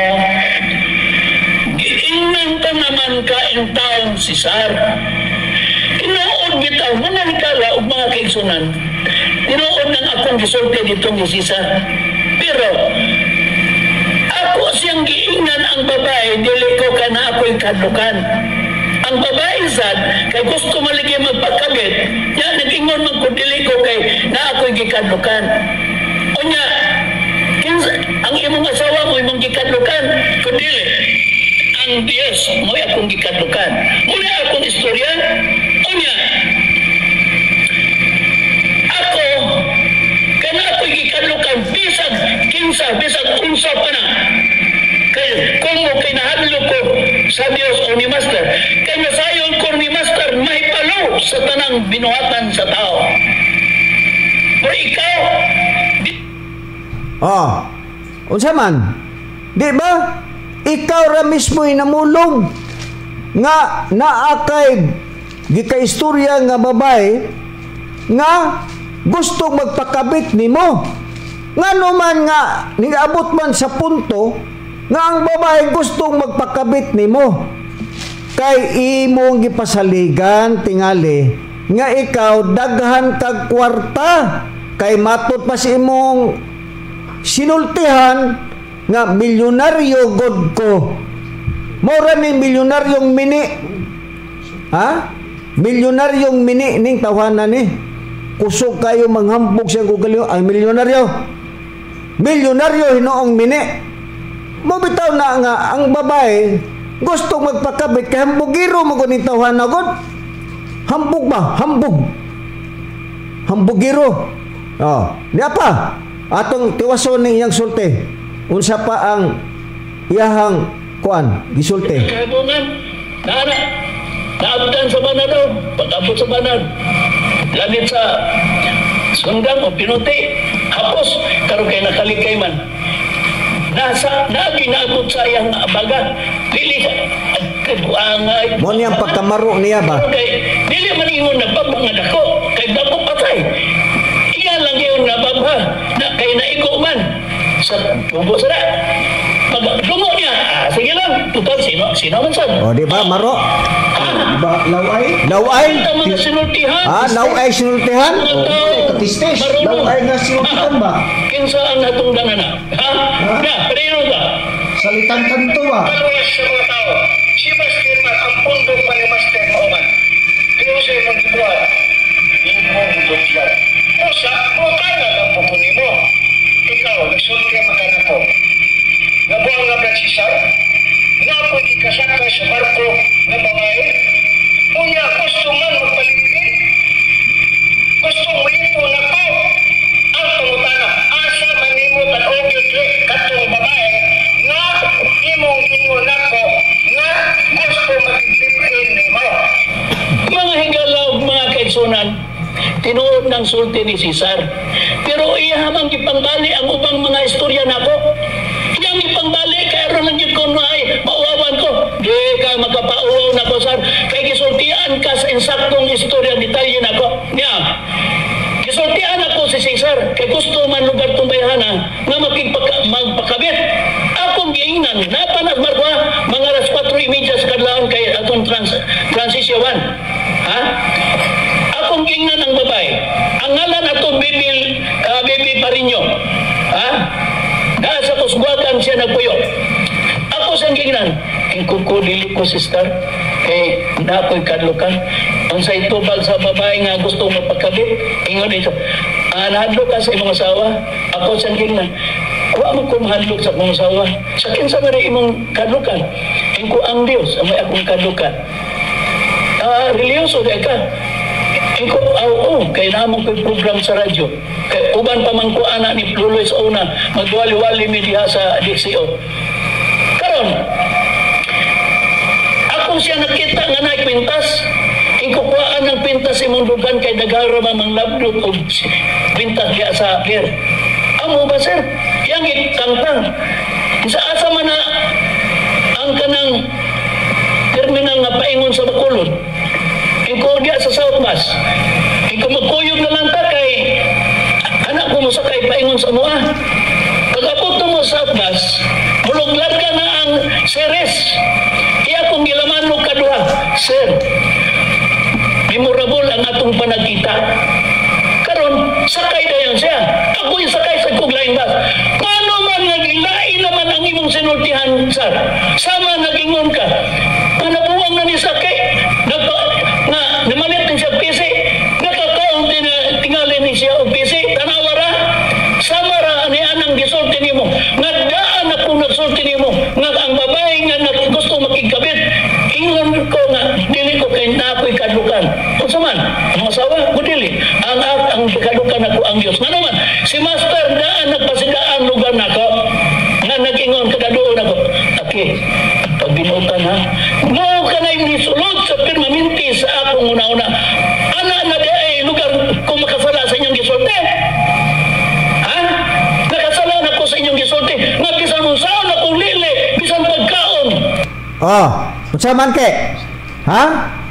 naman ka in taon si Sar. Tinuod bitaw, mga nikala o mga kaigsunan. Tinuod ng akong gisulti dito ni Sisar. Pero, ako siyang giingnan ang babae, dili ko ka na ako'y kadlukan. Ang babae sad, kay gusto maligi magpagkabit, yan, nag-ingon man ko, dili ko kay na ako'y gikadlukan. O niya, ang imong asawa mo, imong gikadlukan, kundili. Ang Diyos mo akong gikadlukan. Mula akong istorya, unya, ako, kana ako'y gikadlukan, bisag, kinsa, bisag, unsa pa na. Kaya, kung mo kinahadlo ko sa Diyos o ni Master, kaya nasayon ko ni Master, may palo sa tanang binuhatan sa tao. Pero ikaw, unsa man? Di ba? Ikaw ra mismo'y namulong nga naakay gikaistorya nga babae nga gusto magpakabit nimo. Ngano man nga niabot man sa punto nga ang babae gusto magpakabit nimo. Kay imong gipasaligan tingali nga ikaw daghan kag kwarta kay matud pa si imong sinultihan nga milyonaryo god ko. Mora ni milyonaryong mini. Milyonaryong mini ning tawanan ni. Kusog kayo manghambog siyang kugalyo ay milyonaryo. Milyonaryo hinoong mini. Mo bitaw na nga ang babae gusto magpakabit kay hambugiro mo kuning tawanan god. Hambog ba? Hambog. Hambugiro. Niya pa atong tiwason ning iyang sulti. Unsa pa ang iyahang kuan gisulti kabungan nana naabdan sa banad pag-abot sa banad langit sa sundang o pinuti hapos karon kay nakalikay man naabot sa iyang baga dili kaduangay mo niyang pagkamaro niya ba dili man ingon na babang nga dako kay babang patay iya lang yun na babha na kay naigo man sa tubo sa Dungo niya. Sige lang. Tutal, sino man saan? O, di ba, Maro? Diba, laway? Laway? Ang mga sinultihan. Laway sinultihan? Mga tao. Katistes. Marunong. Laway na sinultihan ba? Kinsa ang natungdan na. Ya, pero ka. Salitang kanto ba? Kaluwas sa mga tao. Si Master man, ang pundong pa ni Master Mauman. Pero sa imong gibuhat, imong dutyan. Usa, mukana ang pupunin mo. Ikaw, nagsulti ang magana ko. Nabuang nga Francisar, nga po ikasakay sa barko na babae. Unya, gusto man magpalitin. Gusto mo ito na ko. Ang pangutana, asa manimot at obviously katong babae nga imong ingon ako nga gusto mag-live-in ni mo. Mga hingalaw, mga kaigsunan, tinuod ng sulti ni Cesar. Pero iyahamang ipangbali ang ubang mga istorya nako. Iyang ipangbali kaya ron lang yun ko na ay mauawan ko. Di ka magkapauaw na ko, sir. Kaya gisultian ka sa insaktong istorya, detalye nako. Niya. Gisultian ako si Cesar. Kaya gusto man lugar tumbayhana na magpakabit. Akong giingnan, napanag marwa, mga alas 4:30 sa kadlaon kay atong Francisco 1. Ha? Akong giingnan ang babae. Ang ngalan atong Bibi Parinyo. Ha? Dahil sa kusbuatan siya nagpuyo. Ako sa giingnan. Kukudili ko, sister. Kay nako'y kadlukan. Ang sa itubag sa babae nga gusto mapagkabit. Ingon ito. Nahadlok ka sa imong asawa. Ako sa giingnan. Wa mo ko mahadlok sa imong asawa. Sa kinsa man imong kadlukan. Ingko ang Dios ang may akong kadlukan. Religyoso di ka. Ingko, kaya naman ko program sa radyo. Kaya uban pa man ko anak ni Luloy sa una, magwali-wali media sa DCO. Karon, ako siya nakita nga naipintas. Ingko kuhaan ng pintas imong dugan kay dagara mamang labdot o pintas diya sa pier. Amo ba, sir? Yang itangtang. Sa asa man na ang kanang terminal nga paingon sa Bacolod. Ingko diya sa South Bus. Ingko magkuyog na lang ta kay anak ko mo sakay paingon sa mua. Pag-abot mo sa South Bus, buluglag ka na ang series. Iya kong gilaman mo kaduha. Sir, memorable ang atong panagkita. Karon, sakay na yan siya. Ako yung sakay sa kuglaing bus. Paano man nagilain naman ang imong sinultihan, sir? Sama nagingon ka. Panabuwang na ni sakay. Namalit din siya PC. Nakakaon din na tingalin ni siya o PC. Tanawara. Samara ni anang gisulti ni mo. Nagdaan na kung nagsulti ni mo. Nga ang babae nga gusto makikabit. Ingon ko nga, dili ko kay nako'y kadlukan. Kung saman, ang asawa, kudili. Ang kadlukan ako ang Diyos. Nga naman, si Master daan nagpasidaan lugar na ko. Nga nag-ingon, kadadoon ako. Okay, pagbinutan ha. Mo ka na yung nisulod sa permanente sa akong una-una. Ana na di ay lugar kung makasala sa inyong gisulti. Ha? Nakasala na ko sa inyong gisulti. Nga bisan mong saan akong lili, bisan pagkaon. Unsa man ke? Ha?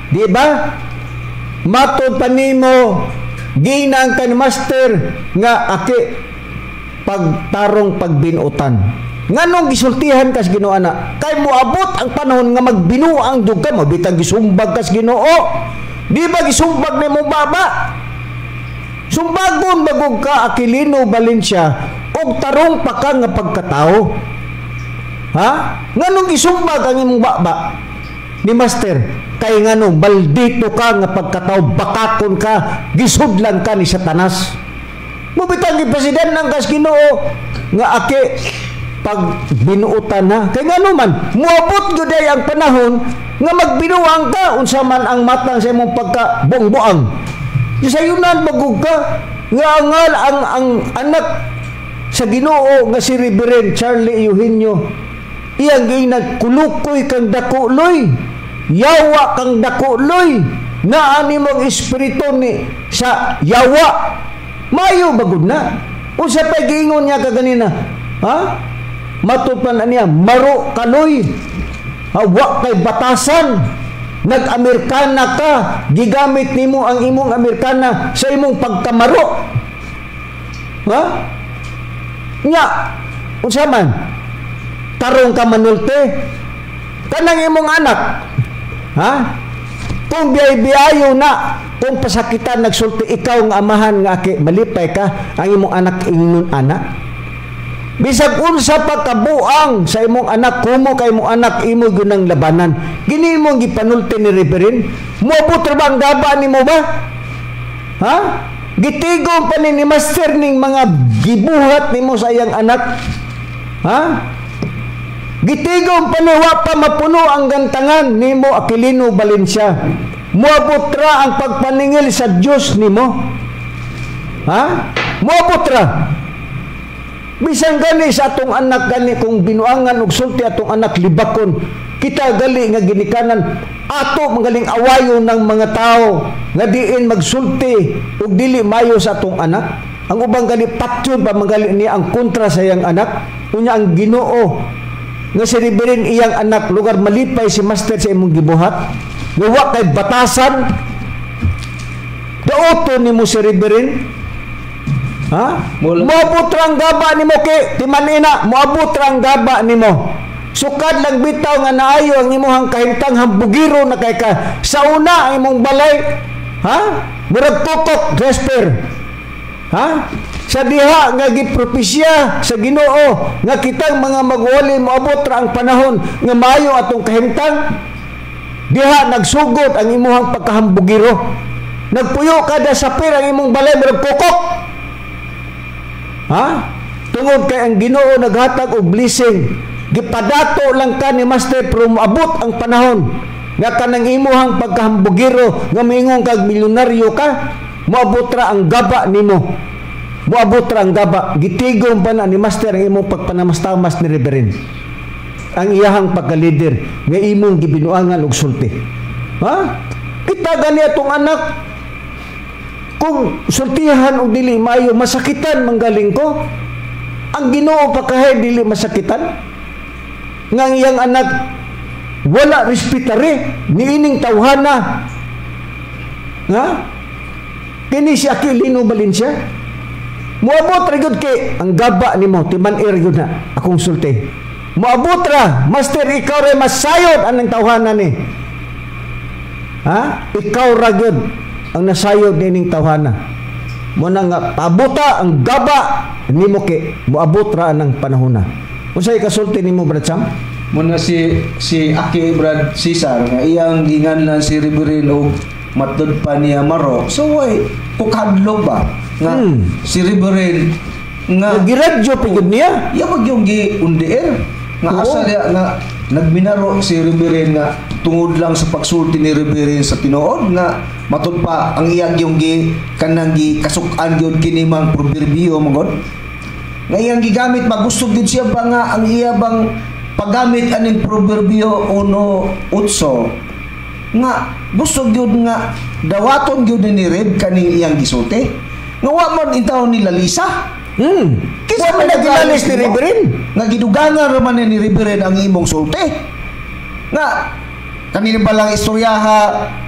Di ba? Matod pa nimo ginang kan master nga aki pagtarong pagbinutan. Nganong gisultihan kas Ginoo ana? Kay moabot ang panahon nga magbinuang dug ka, mabitang gisumbag kas Ginoo. Di ba gisumbag nimo baba? Sumbagon bagog ka Aquilino Valencia og tarong pa ka nga pagkatao. Ha? Nganong gisumbag ang imong baba ni master? Kay nganong baldito ka nga pagkatao, bakakon ka, gisudlan ka ni Satanas. Mabitang gi presidente ng kas Ginoo nga aki pag binuutan na. Kaya nga naman, muabot yun ay ang panahon nga magbinuang ka unsa man ang matang sa imong pagka-bongboang. Sa yunan bagog ka nga ang anak sa Ginoo nga si Reverend Charlie Eugenio iyang ginagkulukoy kang dakuloy, yawa kang dakuloy, naani mong espiritu ni sa yawa. Mayo bagod na. Unsa pa giingon niya kaganina? Ha? Matupan niya, maro kaloy. Wa kay batasan. Nag-Amerikana ka. Gigamit nimo ang imong Amerikana sa imong pagkamaro. Ha? Nya, unsa man? tarong ka manulti. Kanang imong anak, ha? Kung biyay-biyayo na, kung pasakitan nagsulti ikaw nga amahan nga aki, malipay ka, ang imong anak ingon anak. Bisag unsa pa kabuang sa imong anak, kumo kay imong anak imo gunang labanan. Gini imong gipanulti ni Reverend, moabot ra ba ang gaba nimo ba? Ha? Gitigom pa ni master ning mga gibuhat nimo sa iyang anak. Ha? Gitigom pa ni wa pa mapuno ang gantangan nimo Aquilino Valencia. Moabot ra ang pagpaningil sa Dios nimo. Ha? Moabot ra. Bisan gani sa atong anak gani kung binuangan og sulti atong anak libakon, kita gali nga ginikanan ato magaling awayo ng mga tao nga diin magsulti ug dili mayo sa atong anak. Ang ubang gali patyon pa magali niya ang kontra sa iyang anak. Unya ang Ginoo nga si Reverend iyang anak lugar malipay si master sa imong gibuhat. Nga wa kay batasan. Daoton nimo si Reverend. Ha? Moabot rang gaba nimo kay timanina, moabot rang gaba nimo. Sukad lang bitaw nga naayo ang imong kahimtang hambugiro na kay ka. Sa una ang imong balay, ha? Murag tutok, Jasper. Ha? Sa diha nga gipropesya sa Ginoo nga kitang mga magwali moabot ra ang panahon nga maayo atong kahimtang. Diha nagsugod ang imong pagkahambugiro. Nagpuyo kada sapir ang imong balay murag tukok. Ha? Tungod kay ang Ginoo naghatag og blessing. Gipadato lang ka ni master pero moabot ang panahon nga kanang imuhang pagkahambugiro nga miingon kag milyonaryo ka, moabot ra ang gaba nimo. Moabot ra ang gaba. Gitigom pa na ni master ang imong pagpanamastamas ni Reverend. Ang iyahang pagka-leader nga imong gibinuangan og sulti. Ha? Kita gani atong anak kung sultihan o dili mayo masakitan manggaling ko. Ang Ginoo pa kahay dili masakitan. Nga iyang anak wala respetare niining tawhana. Ha? Kini si Aquilino Valencia. Moabot ra gyud kay ang gaba nimo timan-ir gyud na akong sulti. Moabot ra, master ikaw ray masayod anang tawhana ni. Ha? Ikaw ra gyud ang nasayod nining tawhana. Mo na nga pabuta ang gaba nimo kay moabot ra anang panahon na. Unsay kasulti nimo Brad Sam? Muna si Aki Brad Cesar nga iyang ginganlan si Reverend og matud pa niya maro. So why kukadlo ba nga si Reverend nga giradyo pigud niya. Iya wag yung giundier nga asa dia nga nagminaro si Reverend nga tungod lang sa pagsulti ni Reverend sa tinuod nga matud pa ang iyang yung kanang kasuk-an gyud kini mang proverbio mangod. Nga iyang gigamit magusto gid siya ba nga ang iya bang paggamit aning proverbio 1:8 nga gusto gyud nga dawaton gyud ni Red kaning iyang gisulti nga wa man intaw ni Lalisa. Kisa man nagilalis ni Reverend nga gidugangan ra man ni Reverend ang imong sulti nga kanina ba lang istoryaha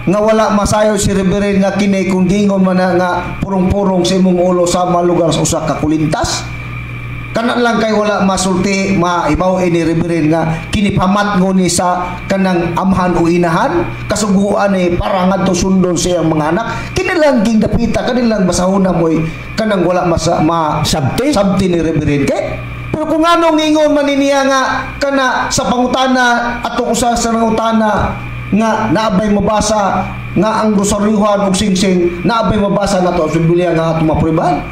nga wala masayo si Reverend nga kinay kung gingon man nga purong-purong sa imong ulo sa mga lugar sa usa ka kulintas. Kana lang kay wala masulti maibaw ni Reverend nga kinipamat ngoni sa kanang amhan o inahan kasuguan ni para ngadto sundon sa iyang mga anak kinilang ging dapita kanilang basahuna moy kanang wala sabti ni Reverend kay pero kung anong ingon man niya nga kana sa pangutana atong usa sa nangutana nga naabay mabasa nga ang rosaryohan og singsing naabay mabasa nato sa Biblia nga atong maprubahan.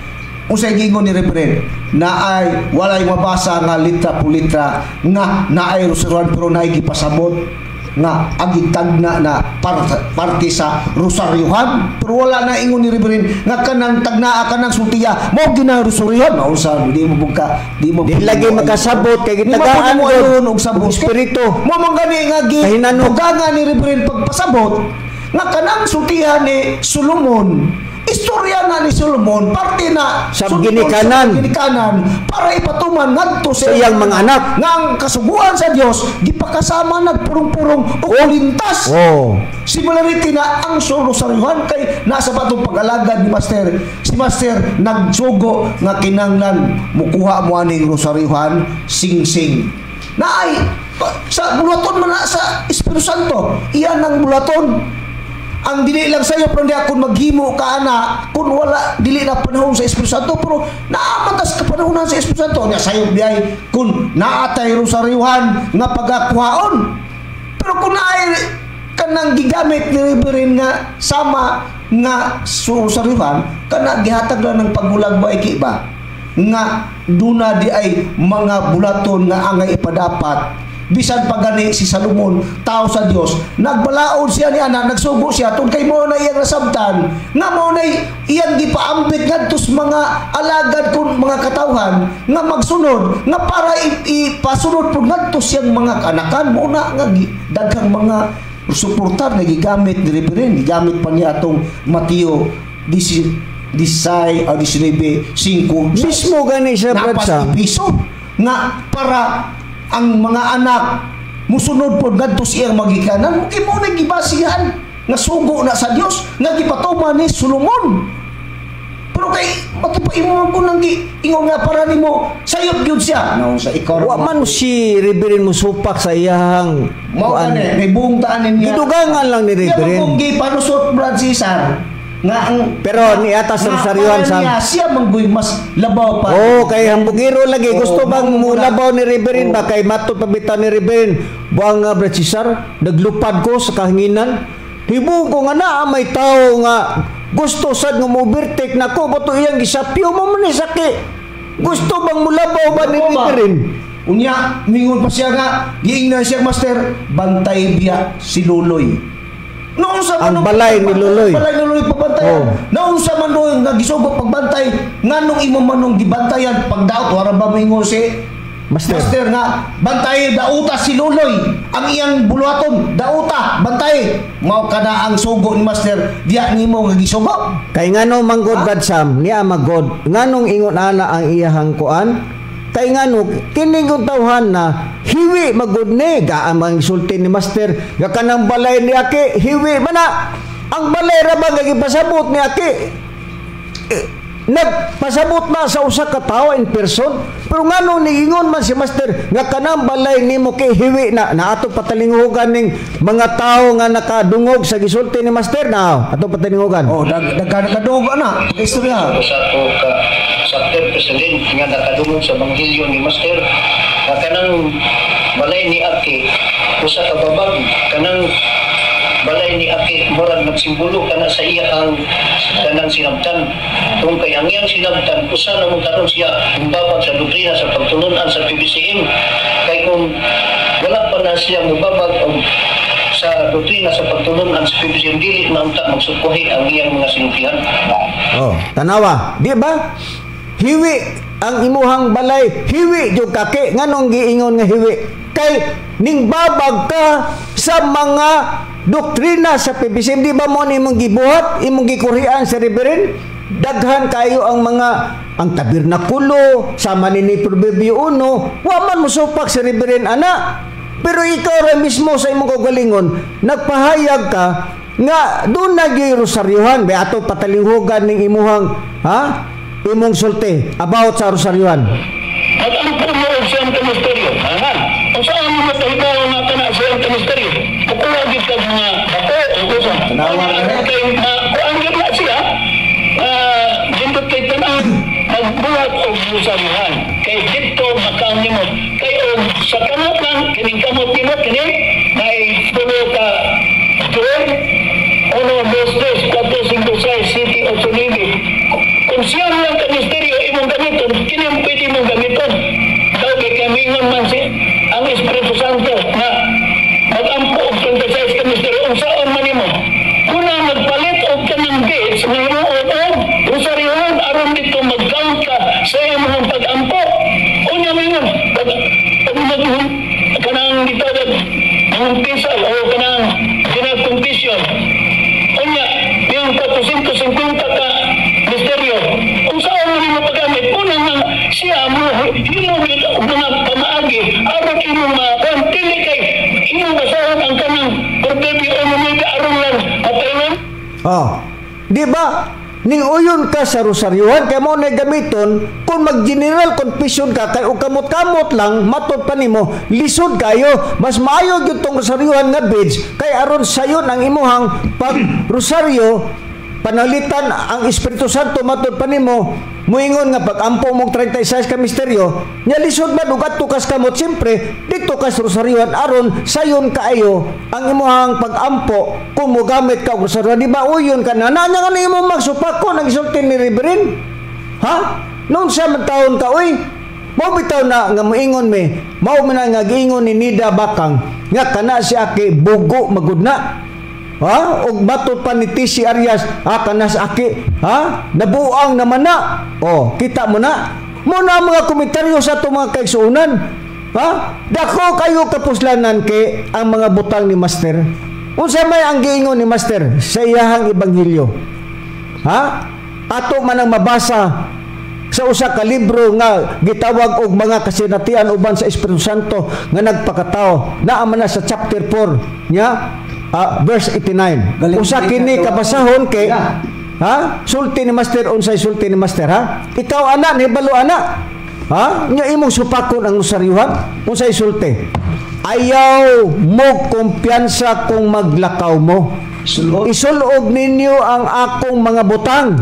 Unsay gingon ni Reverend naay walay mabasa nga litra po litra nga naay rosaryohan pero naay gipasabot nga agitagna na parte sa rosaryohan pero wala na ingon ni Reverend nga kanang tagnaa kanang sultiya mo gina rosaryohan na unsa di mo lagi makasabot kay gitagaan mo ayon og sabot espiritu mo man gani nga gitagaan ni Reverend pagpasabot nga kanang sultihan ni Solomon. Istorya na ni Solomon parte na sa ginikanan para ipatuman ngadto sa iyang mga anak nga ang kasuguan sa Dios gipakasama nagpurong-purong o kulintas. Similarity na ang rosaryohan kay nasa patong pag-alagad ni Master. Si Master nagsugo nga kinanglan mukuha mo aning rosaryohan sing-sing. Naay sa bulaton man na sa Espiritu Santo. Iyan ang bulaton. Ang dili lang sayo pero di akong maghimo ka ana kung wala dili na panahon sa Espiritu Santo pero naamatas ka panahon sa Espiritu Santo nya sayo biyay kung naatay rosaryuhan nga pagakuhaon. Pero kung naay kanang gigamit ni Reverend nga sama nga rosaryuhan kana gihatag lang ng pagbulag ba iki ba nga duna di ay mga bulaton nga angay ipadapat bisan pagani si Salomon tao sa Dios nagbalaod siya ni ana nagsugo siya tungod kay mo na iyang nasabtan nga mo na iyang gipaambit ngadtos mga alagad kun mga katawhan nga magsunod nga para ipasunod pud ngadtos siyang mga kanakan mo na nga daghang mga suportar nga gigamit ni Reverend gigamit pa niya atong Mateo 19:5 Mismo gani siya, Brad Sam. piso nga para ang mga anak musunod po ngadto siyang magikanan mo na gibasihan nga sugo na sa Dios nga gipatuman ni Solomon. Pero kay matupaimo ko nang ingon nga para nimo sayop gyud siya no sa ikaw Wa man si Reverend musupak sa iyang mao ani may buong taanin niya gidugangan lang ni Reverend. kung gipanusot Brad Cesar nga ang Pero ni atas sa rosaryuhan sa siya manggoy mas labaw pa. Oh, kay hambugiro lagi gusto bang mulabaw ni Reverend ba kay matud pabitan ni Reverend buang nga Brad Cesar naglupad ko sa kahanginan. Hibong ko nga naa may tao nga gusto sad nga mo-overtake nako bato iyang gisapyo mo man ni saki. Gusto bang mulabaw ba ni Reverend? Unya mingon pa siya nga giingnan siya master bantay biya si Luloy. Naunsa man Ang balay ni Luloy. Balay ni Luloy pabantayan. Oh. Naunsa man doy nga gisugod pagbantay nganong imo manong gibantayan pagdaot wala ba mingon si Master nga bantay dauta si Luloy ang iyang buluhaton dauta bantay mao kana ang sugo ni Master diya nimo nga gisugo. Kay ngano manggod Brad Sam niya magod nganong ingon ana ang iyahang kuan kay ngano kining tawhan na hiwi magud ni gaamang sulti ni Master nga kanang balay ni aki hiwi mana ang balay ra ba nga gipasabot ni aki nagpasabot na sa usa ka tawo in person pero ngano niingon man si Master nga kanang balay nimo kay hiwi na ato patalingugan ning mga tawo nga nakadungog sa gisulti ni Master na ato patalingugan Oh nagkadungog ana istorya sa to ka chapter president nga nakadungog sa Banghelyo ni Master nga kanang balay ni Aki usa ka babag kanang balay ni Aki murag nagsimbolo kana sa iya ang kanang sinabtan kung kay ang iyang sinabtan usa na mo karon siya mubabag sa doktrina sa pagtulunan sa PBCM kay kung wala pa na siya mubabag sa doktrina sa pagtulunan sa PBCM dili na unta magsukuhi ang iyang mga sinultihan. oh tanawa di ba hiwi ang imuhang balay hiwi jud kake nganong giingon nga hiwi kay ning babag ka sa mga doktrina sa PBCM di ba mo imong gibuhat imong gikurian sa Reverend daghan kayo ang mga ang tabernakulo sama ni Proverbio 1 wa man mosupak sa Reverend ana pero ikaw ra mismo sa imong kagalingon nagpahayag ka nga doon nagi rosaryuhan be ato patalinghugan ning imuhang imong sulti about sa rosaryuhan. At ang promote sa ang misteryo, kung saan mo matahibaw na kana sa ang misteryo, kukuwagin ka mga bato, ugusa. Kuang yun na siya, gindot kay tanang, magbuhat o rosaryuhan. Kay dito makaunimot. Kay sa kamot lang, kining kamot nimot, kining, may pulo ka doon, 1, 2, 3, 4, 5, 6, 7, 8, 9. Kung siya lang ka misteryo, imong gamiton, kinang pwede mong gamiton. Kaya kami man si ang Espiritu Santo na mag-ampo og 26 ka misteryo, ang saan man mo. Kung magpalit og kanang gates, mayroon og rosaryuhan, aron dito mag-count ka sa imong pag-ampo. Unya mo yun, kanang gitawag, ang pisal o kanang ginag-confession. Unya, yung 450 ka misteryo. Kung saan mo mapagamit, unang nga siya mo, mga pamaagi, aron imong pili kay imong basahan ang kanang Proverbio 1 aron lang mapailan. Oh, di ba? ning uyon ka sa rosaryuhan kay mo na gamiton kung mag-general confession ka kay og kamot-kamot lang matud pa nimo lisod kayo mas maayo gyud tong rosaryuhan nga beads kay aron sayon ang imuhang pag rosaryo panalitan ang Espiritu Santo matud pa nimo muingon nga pag ampo mong 36 ka misteryo nya lisod man ug adto kas kamot siyempre dito kas rosaryuhan aron sayon kaayo ang imuhang pag-ampo kung mogamit ka og rosaryo di ba uyon ka na nga nimo magsupako nang isulti ni Reverend ha noon siya magtaon ka uy mao bitaw na nga moingon me mao man nga giingon ni Nida Bakang nga kana si aki bugo magudna ha og batot pa ni TC Arias kanas aki ha nabuang naman na kita mo na mga komentaryo sa itong mga kaigsuunan ha dako kayo kapuslanan kay ang mga butang ni Master unsa may ang giingon ni Master sa iyahang ebanghelyo ha ato man ang mabasa sa usa ka libro nga gitawag og mga kasinatian uban sa Espiritu Santo nga nagpakatao naa man na sa chapter 4 nya verse 89. Usa kini kabasahon kay ha? Sulti ni Master unsay sulti ni Master ha? Ikaw ana ni balo ana. Ha? Nya imong supakon ang rosaryuhan unsay sulti? Ayaw mo kumpiyansa kung maglakaw mo. Isulog ninyo ang akong mga butang.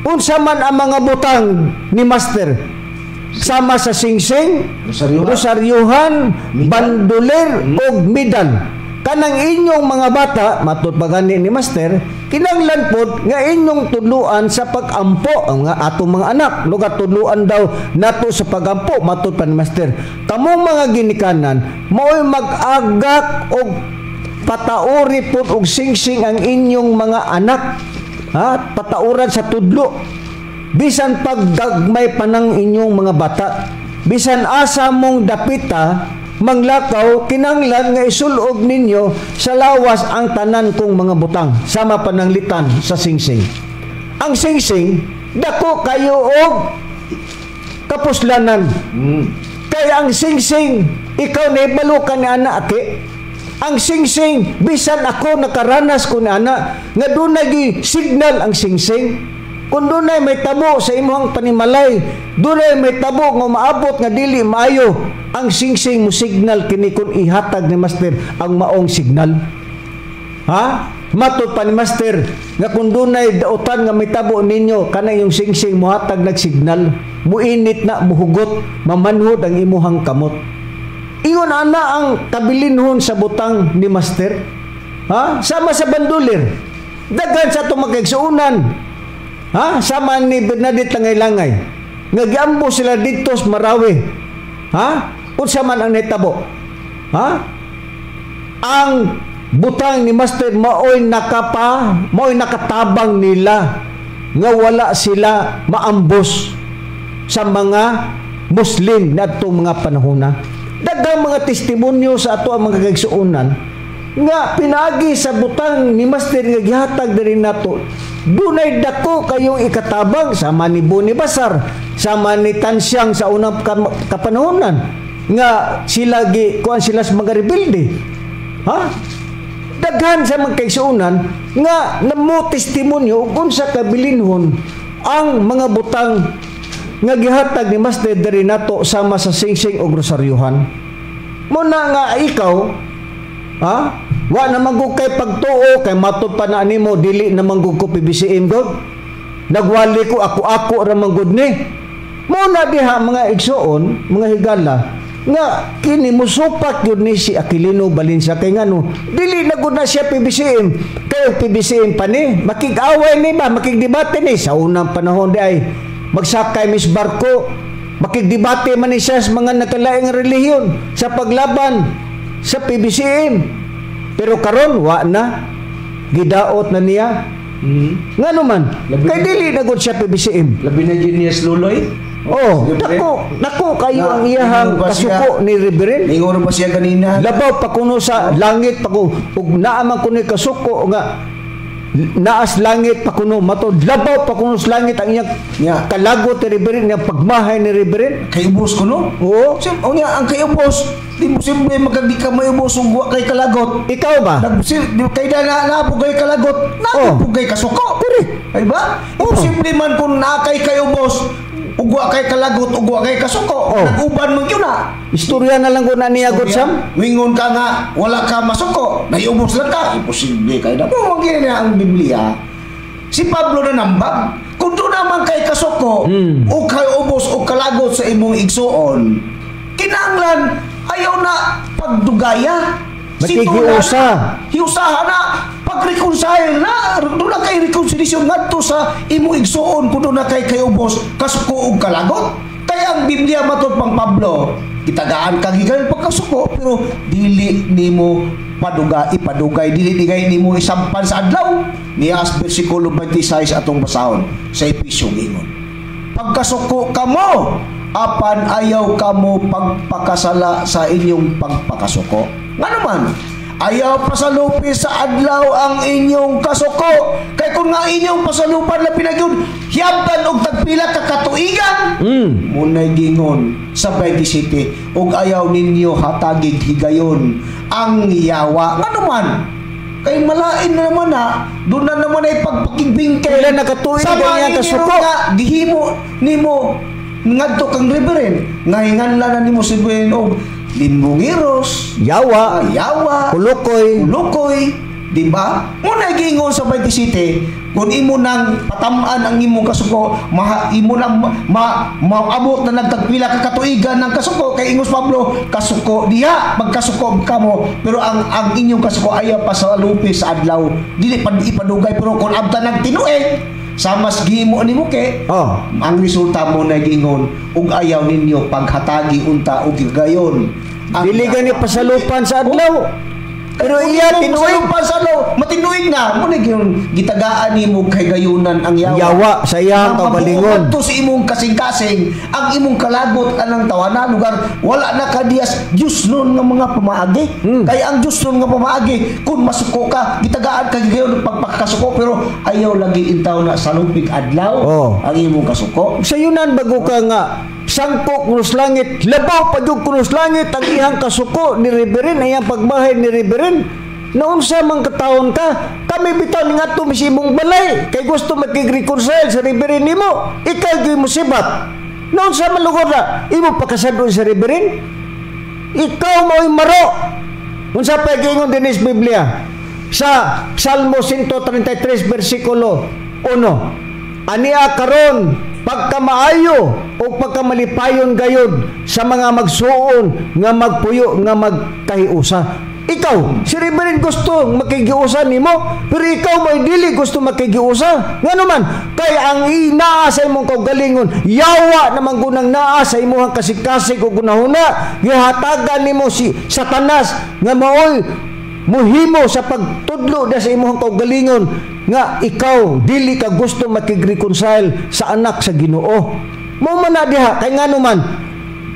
Unsa man ang mga butang ni Master? Sama sa singsing, rosaryuhan, bandoler ug medal. Kanang inyong mga bata matud pa gani ni Master kinanglan pod nga inyong tudluan sa pag-ampo ang nga atong mga anak lugar tudluan daw nato sa pag-ampo matud pa ni Master kamong mga ginikanan mo'y mag-agak og patauri pod og singsing ang inyong mga anak ha patauran sa tudlo bisan paggagmay pa ng inyong mga bata bisan asa mong dapita manglakaw kinanglan nga isulog ninyo sa lawas ang tanan kong mga butang sama pananglitan sa singsing ang singsing dako kayo og kapuslanan kaya ang singsing ikaw na ibalukan ni ana aki ang singsing bisan ako nakaranas ko ni ana nga dunay signal ang singsing kung dunay may tabo sa imong panimalay dunay may tabo nga maabot nga dili maayo ang singsing mo signal kini kung ihatag ni Master ang maong signal ha matud pa ni Master nga kung dunay dautan nga may tabo ninyo kana yung singsing mo hatag nagsignal muinit na muhugot mamanhod ang imuhang kamot ingon ana ang kabilinhon sa butang ni Master ha sama sa bandoler daghan sa tumagigsuunan ha sama ni Bernadette Langay-Langay nga giambo sila dito sa Marawi ha unsa man ang nitabo ha ang butang ni Master maoy nakatabang nila nga wala sila maambos sa mga Muslim na itong mga panahona daghang mga testimonyo sa ato ang mga kaigsuonan nga pinagi sa butang ni Master nga gihatag diri nato dunay dako kayong ikatabang sama ni Boni Basar sama ni Tansyang sa unang kapanahonan nga sila kuan sila sa mga rebelde ha daghan sa mga kaigsuonan nga namo testimonyo ug unsa kabilinhon ang mga butang nga gihatag ni Master diri nato sama sa singsing ug rosaryuhan mo na nga ikaw ha wa na manggug kay pagtuo kay matud pa na nimo dili na manggug ko PBCM god nagwali ko ako ra manggud ni mo na diha mga igsuon mga higala nga kini musupak yun ni si Aquilino Balinsa kay ngano dili na gud na siya PBCM kay PBCM pa ni makig-away ni ba makigdebate ni sa unang panahon di ay magsakay mis barko makigdebate man ni siya sa mga nakalaing relihiyon sa paglaban sa PBCM pero karon wa na gidaot na niya ngano man kay dili na gud siya PBCM labi na genius luloy nako kayo ang iyahang kasuko ni Reverend ingon ba siya kanina labaw pa kuno sa langit pa ko ug naa man kuno kasuko nga naas langit pa kuno matod labaw pa kuno sa langit ang iyang kalagot ni Reverend nga pagmahay ni Reverend kay ubos kuno oo ang kay ubos di mo simple magdi ka may ubos ug kay kalagot ikaw ba kay dana na pugay kalagot na pugay kasuko correct Ay ba? Imposible man kung nakay kayo boss, ugwa kay kalagot, ugwa kay kasuko. Nag-uban mo yun na. Istorya na lang ko na niya, God Sam. Wingon ka nga, wala ka masuko. Naiubos lang ka. Imposible kayo na. Kung magiging na ang Biblia, si Pablo na nambag. Kung doon naman kay kasuko, o kay ubos, o kalagot sa imong igsuon, kinanglan, ayaw na pagdugaya. Makikiusa. Hiusahan na. Pag-reconcile na, doon na kay reconciliation nga to sa imo igsuon kung doon na kay ubos kasuko o kalagot. Kaya ang Biblia matod pang Pablo, kitagaan kang higayon pagkasuko, pero dili nimo ipadugay, dili nimo isampan sa adlaw. Niyas versikulo 26 atong basahon sa Efesyo gingon. Pagkasuko kamo, apan ayaw kamo pagpakasala sa inyong pagpakasuko. Nga naman, ayaw pasalupi sa adlaw ang inyong kasuko. Kaya kung nga inyong pasalupan na pinagyod, hiyabtan og tagpila ka katuigan. Muna'y gingon sa 27, og ayaw ninyo hatagig higayon ang yawa. Nga naman, kay malain na naman doon na naman ay pagpakigbingkay. Kailan nakatuig ganyan kasuko? Gihimo nimo ngadto kang reverend. Ngahingan na nimo si Ben og limbungiros, yawa, kulukoy, di ba? Muna gingon sa 27, kung imo nang patamaan ang imong kasuko, imo nang maabot na nagtagpila ka katuigan ng kasuko, kay ingos Pablo, kasuko diha, magkasuko kamo, pero ang inyong kasuko ayaw pa sa lupi sa adlaw, dili pa ipadugay, pero kung abta nang tinuig, sa mas gimo nimo ke, ang resulta mo na gingon, ug ayaw ninyo paghatagi unta og gayon. Dili gani pasalupan sa adlaw. Pero iya tinuig pa sa adlaw, matinuig na. Mo na gitagaan nimo kay gayunan ang yawa sa iyang kaugalingon. To sa imong kasing-kasing, ang imong kalagot anang tawanan lugar wala na kadiyas Dios nun nga mga pamaagi. Kaya ang Dios nun nga pamaagi, kung masuko ka, gitagaan ka gayon pagpakasuko, pero ayaw lagi intaw na salupig adlaw ang imong kasuko. Sayunan bago ka nga sangko kunos langit, labaw pa jud kunos langit ang iyang kasuko ni Reverend, iyang pagbahay ni Reverend. Noon sa mga kataon ka, kami bitaw ni ngadto misimong balay kay gusto makig-reconcile sa Reverend nimo. Ikaw gyud mo sibat. Noon sa malugod na imo pakasado sa Reverend. Ikaw mo'y maro. Unsa pa gingon din sa Biblia sa Salmo 133 versikulo 1. Ania karon pagkamaayo o pagkamalipayon gayud sa mga magsuon nga magpuyo nga magkahiusa. Ikaw, si Reverend gusto makigiusa nimo, pero ikaw may dili gusto makigiusa. Ngano man, kay ang inaa sa imong kaugalingon, yawa naman gunang naa sa imong kasig-kasig o gunahuna, gihatagan nimo si Satanas nga maoy muhimo sa pagtudlo da sa imong kaugalingon nga ikaw dili ka gusto makig-reconcile sa anak sa Ginoo. Mo man na diha kay ngano man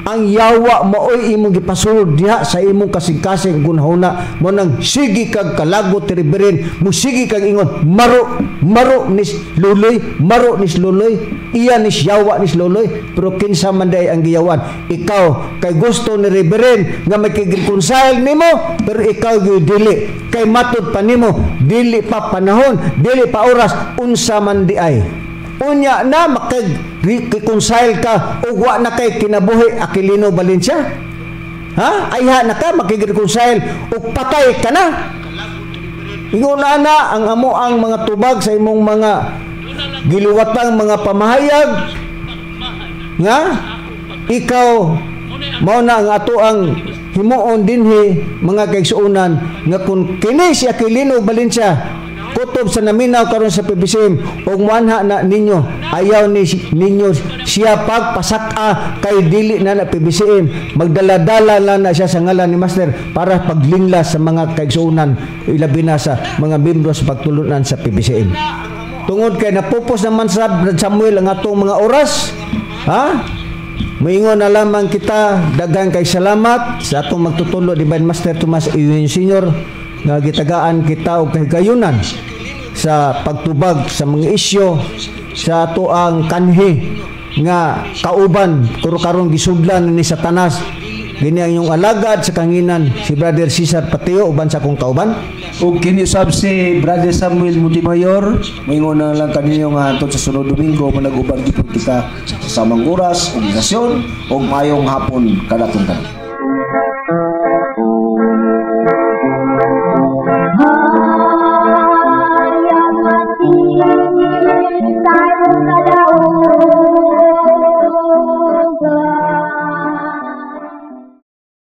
ang yawa maoy imong gipasulod diha sa imong kasing-kasing gunahuna mo nang sige kag kalagot ti Reverend, mo sige kag ingon maro nis luloy iya nis yawa nis luloy, pero kinsa man day ang giyawan ikaw kay gusto ni Reverend nga makig-reconcile nimo, pero ikaw gyud dili kay matud pa nimo dili pa panahon, dili pa oras unsa man di ay unya na makig-reconcile ka o wa na kay kinabuhi Aquilino Valencia. Ayha na ka makig-reconcile o patay ka na. Ingon na ang amo ang mga tubag sa imong mga giluwatang mga pamahayag nga ikaw mao na ang ato ang himuon dinhi mga kaigsuonan nga kung kini si Aquilino Valencia kutob sa naminaw karon sa PBCM ug muanha na ninyo ayaw ninyo siya pagpasaka kay dili na PBCM magdala-dala na siya sa ngalan ni Master para paglinglas sa mga kaigsuonan ilabi na sa mga miyembro sa pagtulunan sa PBCM. Tungod kay napupos naman sa Samuel ang atong mga oras, Moingon na lamang kita daghang kay salamat sa atong magtutulo Divine Master Tomas Iwin Sr. nga gitagaan kita og kahigayunan sa pagtubag sa mga isyu sa ato ang kanhi nga kauban karon gisudlan ni Satanas Kini ang inyong alagad sa kanginan si Brother Cesar Patio uban sa akong kauban. Ug kini usab si Brother Samuel Montemayor, moingon na lang kaninyo nga hangtod sa sunod Domingo manag-uban gipon kita sa samang oras ug ogasyon ug mayong hapon kada tanan.